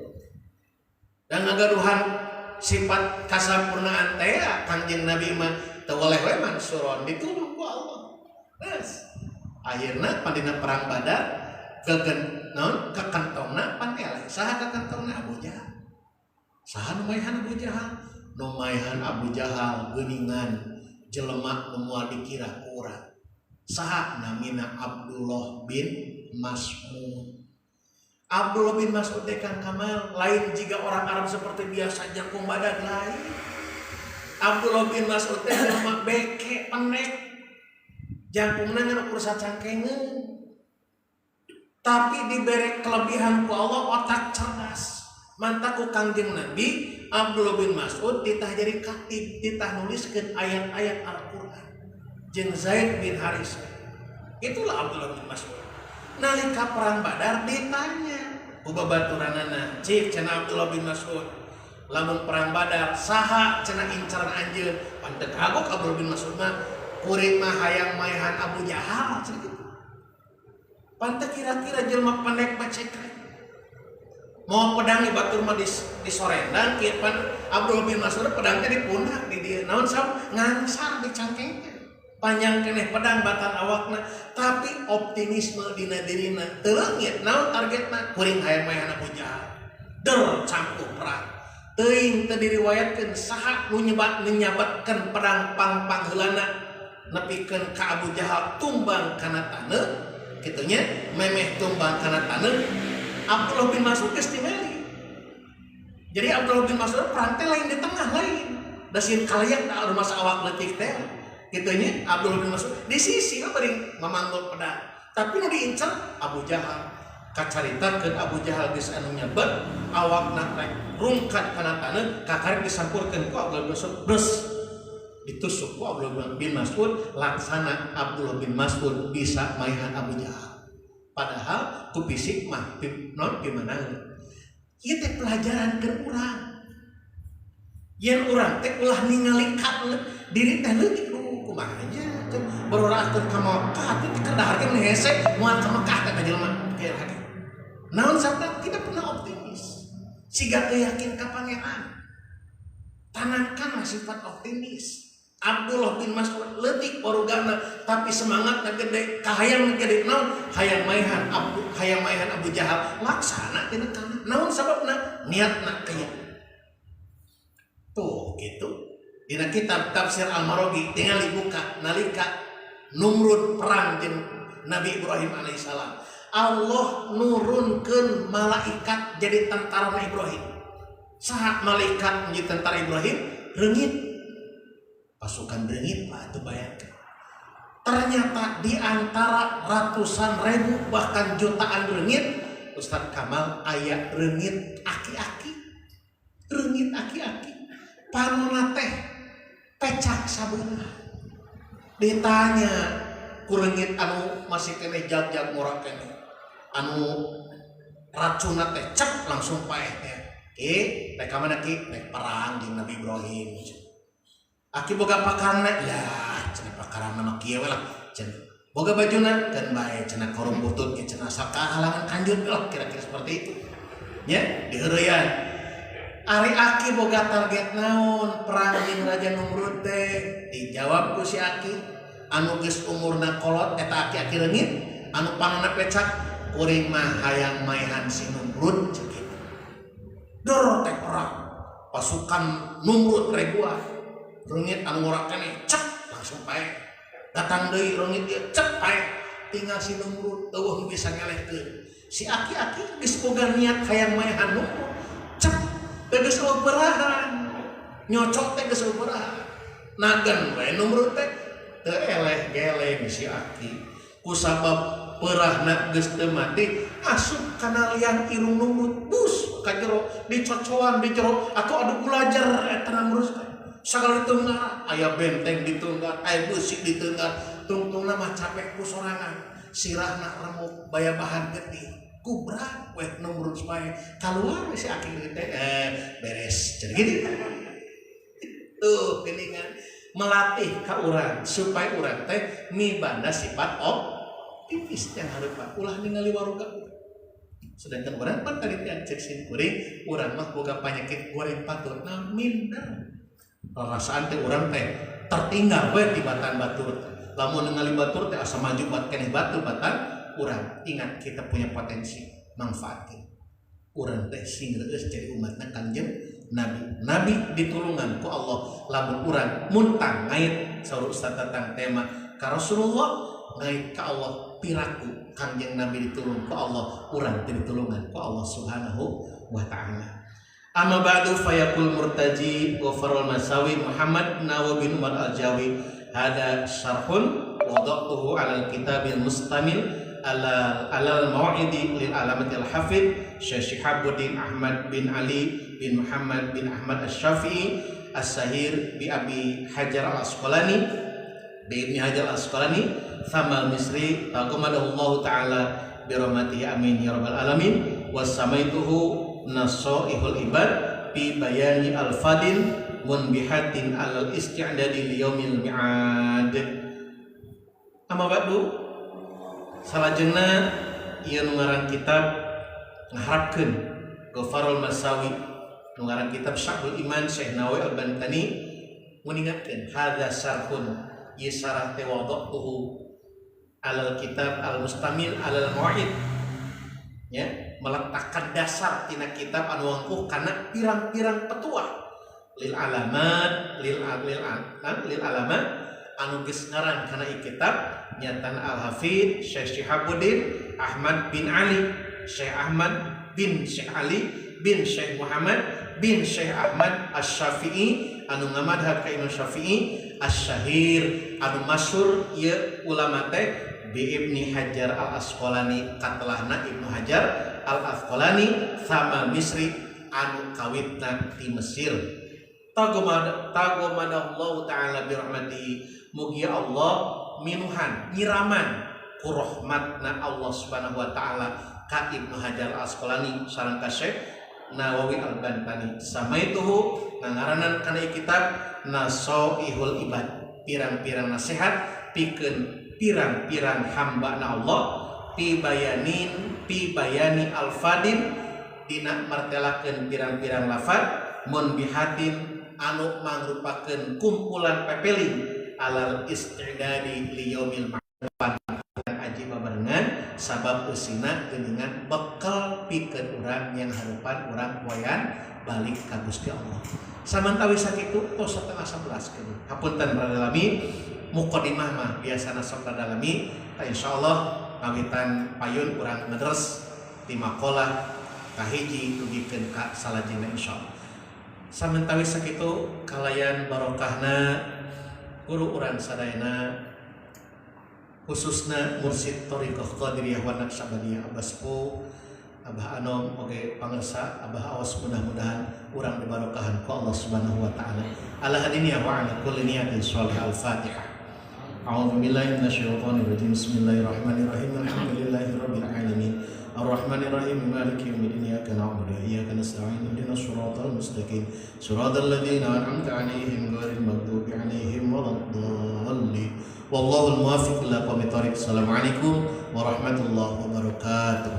Dan ngagaduhan sifat kasampurnaan teh Kangjeng Nabi mah teu oleh we mansuron ditulung ku Allah. Terus akhirna pandina perang Badar kekantongna pan eleh. Saha kekantongna Abu Jahal. Saha nu maehan Abu Jahal? Nu maehan Abu Jahal geuningan jelema nu moal dikira urang. Saha namina Abdullah bin Mas'ud. Abdullah bin Mas'ud Kang Kamal lain jika orang Arab seperti biasa jangkung badan lain. Abdullah bin Mas'ud teh jelema beke pendek. Jangkungna ngan ukur sacangkengeun. Tapi diberi kelebihan ku Allah otak cerdas. Mantap ku Kangjeng Nabi Abdullah bin Mas'ud ditah jadi katib, ditah nuliskeun ayat-ayat Al-Qur'an. Jeung Zaid bin Harisah. Itulah Abdullah bin Mas'ud. Nalika perang Badar ditanya ku babaturanana, cik cenah Abdullah bin Mas'ud, lamun perang Badar saha cenah incaran anjeun? Pantek kagok Abdullah bin Mas'ud mah kuring mah hayang maehan Abu Jahal cenah kitu. Pantek kira-kira jelema pendek bacek. Mau pedang di batur mah disorendan kieu pan Abdullah bin Mas'ud pedang teh di pundak di dieu. Naon sab ngangsar di cangkengna. Panjang keneh pedang batan awakna, tapi optimisme dina dirina teu leungit. Naon targetna? Kuring hayang maehan Abu Jahal. Der campur perang. Teuing teu diriwayatkeun saha nu nyabatkeun pedang pang-pang heulana nepikeun ka Abu Jahal tumbang kana taneuh. Kitu nya memeh tumbang kana taneuh. Abdullah bin Mas'ud geus dimeli. Jadi Abdullah bin Mas'ud perang teh lain di tengah lain. Da sieun kalayak da rumah awak leutik teh. Gitunya Abdullah bin Mas'ud di sisi bari mamanggul pedang. Tapi nu diincer Abu Jahal. Kacaritakeun Abu Jahal geus anu nyebat awakna rek rungkat kana taneuh kakarek disampurkeun ku Abdullah bin Mas'ud. Bres ditusuk ku Abdullah bin Mas'ud laksana Abdullah bin Mas'ud bisa maehan Abu Jahal. Padahal ku fisik mah non dimenang. Ieu teh pelajaran keur urang. Yen urang teh ulah ningali ka diri teh leutik kumaha nya teh berorahkeun ka Mekah teh kedaharkeun hese moal ka Mekah teh ka jelema kieu hade. Naon sabda kita pernah optimis. Siga teu yakin ka pangeran. Tanamkan sifat optimis. Abdullah bin Mas'ud leutik orugana tapi semangatna gede, kahayang gede naon hayang maehan Abu Jahal laksana tina kana. Naon sababna? Niatna kieu. Tuh gitu. Dina kitab Tafsir Al-Maraghi tinggal dibuka nalika Numrud perang jeung Nabi Ibrahim alaihissalam. Allah nurunkeun malaikat jadi tentara Ibrahim. Saha malaikat menjadi tentara Ibrahim? Reungit. Pasukan reungit lah itu bayangkan. Ternyata di antara ratusan ribu bahkan jutaan reungit, Ustaz Kamal aya reungit aki-aki. Reungit aki-aki. Panonna teh pecak sabeuna. Ditanya ku reungit anu masih keneh jag-jag murah keneh. Anu racunna teh cep langsung paeh teh. Ki, rek ka mana ki? Rek perang jeung Nabi Ibrahim. Aki boga pakarna ya cenah pakarna mah kieu lah cenah boga bajuna kan bae cenah korom butut ge cenah asal kahalangan kanjut lah kira-kira seperti itu nya diheureuyan ari aki boga target naon perang jeung Raja Numrud teh dijawab ku si aki anu geus umurna kolot eta aki leungit anu panonna pecak kuring mah hayang maehan si Numrud ceuk kitu dor teh perang pasukan Numrud regua reungit anu ngora keneh cek langsung pae datang deui reungit ieu cek pae tinggal si Numrud eueuh bisa ngelehkeun si aki-aki geus boga niat hayang maehan Numrud cek geus operahan nyocok teh geus operahan nagan we Numrud teh teu eleh geleng si aki kusabab peurahna geus teu mati asup kana liang irung Numrud bus ka jero dicocoan di jero aku adu bulajar eta Numrud sagala ditengah aya benteng ditengah aya beusi ditengah tungtungna mah capek ku sorangan sirahna remuk baya bahan getih kubrak weh Numrud supaya kaluar si aki teh beres cenah kitu tuh geuningan melatih ka urang supaya urang teh mibanda sifat optimis yang hareupan ulah ningali waruga sedangkan urang pan tadi cek sin kuring urang mah boga panyakit goreng patut nah minder rasaan teh urang teh tertinggal we di batan batur lamun ningali batur teh asa maju buat keneh batur batan urang ingat kita punya potensi manfaatin urang teh sing geus jadi umatna Kanjeng Nabi ditulungan ku Allah lamun urang muntang ngait saur Ustaz Tatang tema ka Rasulullah ngait ka Allah piraku Kanjeng Nabi ditulung ku Allah urang teh ditulungan ku Allah Subhanahu wa taala. Amma ba'du fayaqul murtaji wa farul masawi Muhammad Nawawi bin Umar al-Jawi hada syarhun wada'tuhu 'ala al-kitabil mustamil ala al-mau'idi lil alamatil hafid Syekh Shihabuddin Ahmad bin Ali bin Muhammad bin Ahmad Asy-Syafi'i as-Sahir bi Abi Hajar al-Asqalani bi Ibnu Hajar al-Asqalani thamal Misri taqammadahu taala bi rahmatihi amin ya rabbal alamin wasamaituhu nasoihul ibad bi bayani al-fadil munbihatin alal isti'dadi li yaumil mi'ad. Amma ba'du salajengna ieu nu ngaran kitab ngaharapkeun Ghafarul Masawi nu ngaran kitab Syarhul Iman Syekh Nawawi Al-Bantani nguningatkeun hadza syarhun ieu syarah teh wada'tuhu alal kitab al-mustamil alal mau'id ya meletakkan dasar tina kitab anu wangkuh kana pirang-pirang petuah lil alamat anu geus ngaran kana ieu kitab nyatan al-hafid Syekh Shihabuddin Ahmad bin Ali Syekh Ahmad bin Syekh Ali bin Syekh Muhammad bin Syekh Ahmad Asy-Syafi'i anu ngamadhab ka Imam Syafi'i Asy-Syahir anu masyhur ieu ulama teh bi Ibnu Hajar al-Asqalani katalahna Ibnu Hajar al-Asqalani sama Misri anu kawitna di Mesir tagomadallahu ta'ala bi rahmatihi mugia Allah minuhan nyiraman ku rahmatna Allah Subhanahu wa taala ka Ibnu Hajar al-Asqalani sareng ka Syekh Nawawi al-Bantani samaituhu ngangaranan kana kitab Nasoihul Ibad pirang-pirang nasihat pikeun pirang-pirang hamba na Allah pi bayani al-fadil dina martelakeun pirang-pirang lafaz munbihatin anu mangrupakeun kumpulan pepeling alal istidadi li yaumil ma'ad aji babarengan sabab eusina geuningan bekal pikeun urang yang harupan urang poean balik ka Gusti Allah samantawi sakitu tos setengah 11 keun hapunten para dalami muqaddimah mah biasana sok dalami insyaallah ngawitan payun urang ngedres ti maqalah kahiji dugikeun ka salajengna insyaallah samantawi sakitu kalayan barokahna guru urang sadayana khususna mursid thariqah qadiriyah wa naqsyabandiyah Abah Sepuh Abah Anom oge pangersa Abah Awas mudah-mudahan urang dibarokahan ku Allah Subhanahu wa taala ala hadiniya wa ala kulli niyatin shalihah al-Fatihah. A'udzu billahi minasyaitonir rajim. Bismillahirrahmanirrahim. Alhamdulillahirabbil alamin. الرحمن الرحيم مالك يوم الدين إياك نعبد وإياك نستعين اهدنا الصراط المستقيم صراط الذين أنعمت عليهم غير المغضوب عليهم ولا الضالين والله الموفق إلى أقوم الطريق. السلام عليكم ورحمة الله وبركاته.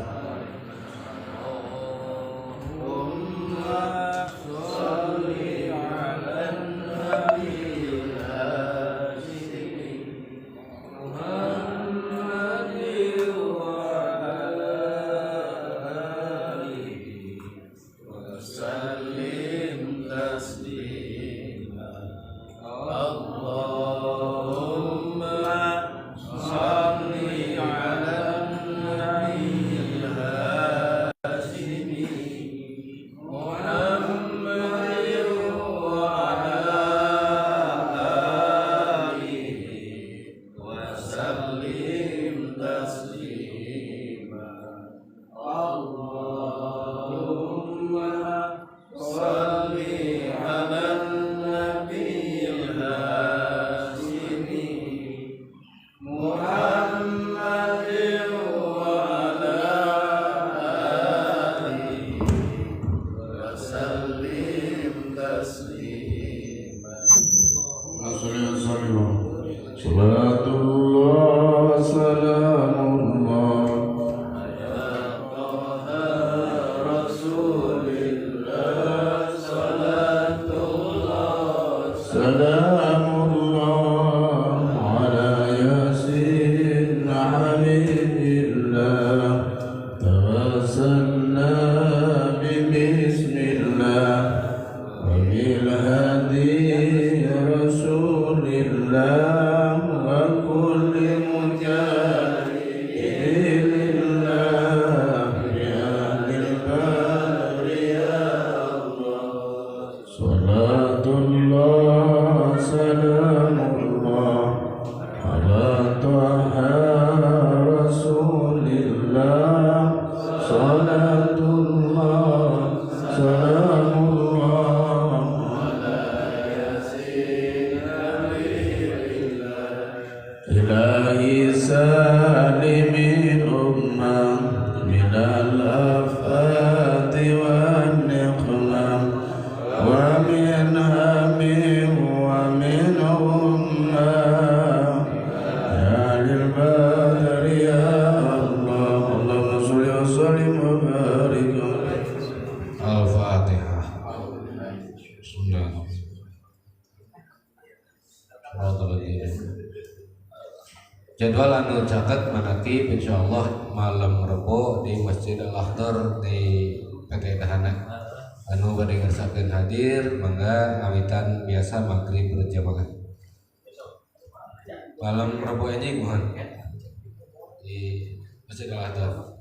Jadwal anu caket manakib insyaallah malam Rebo di Masjid Al-Akhdar di PT Dahana anu bade ngersakeun hadir mangga ngawitan biasa magrib berjamaah malam Rebo ini mohon di Masjid Al-Akhdar.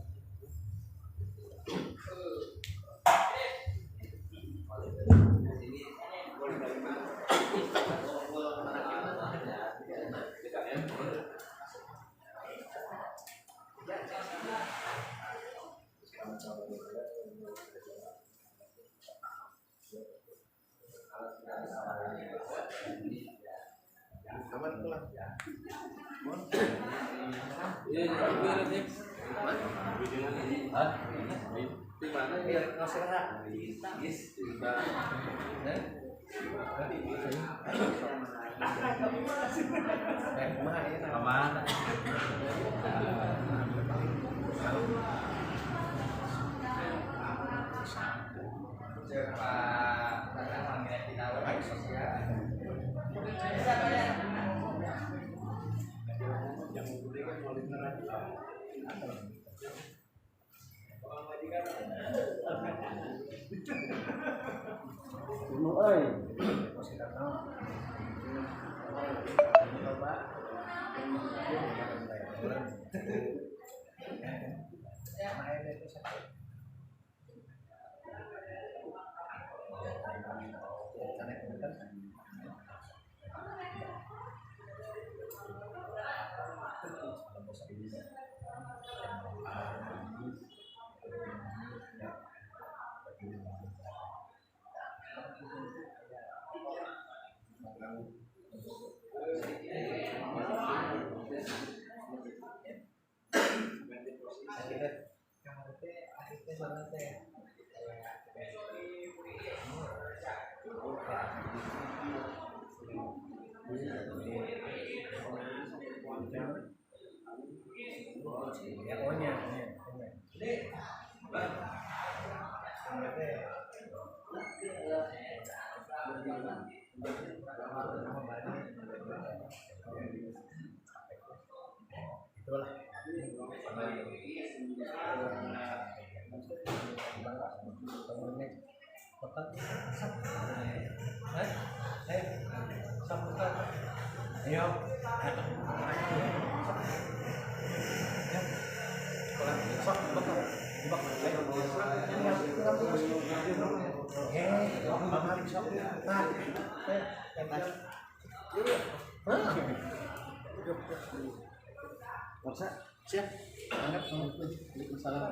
Siap. Angkat Waalaikumsalam.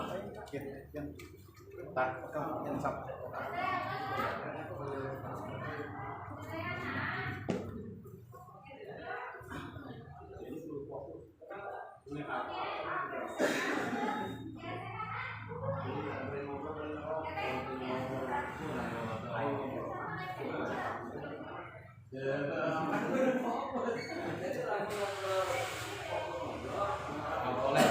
Yang tak yang sap. Boleh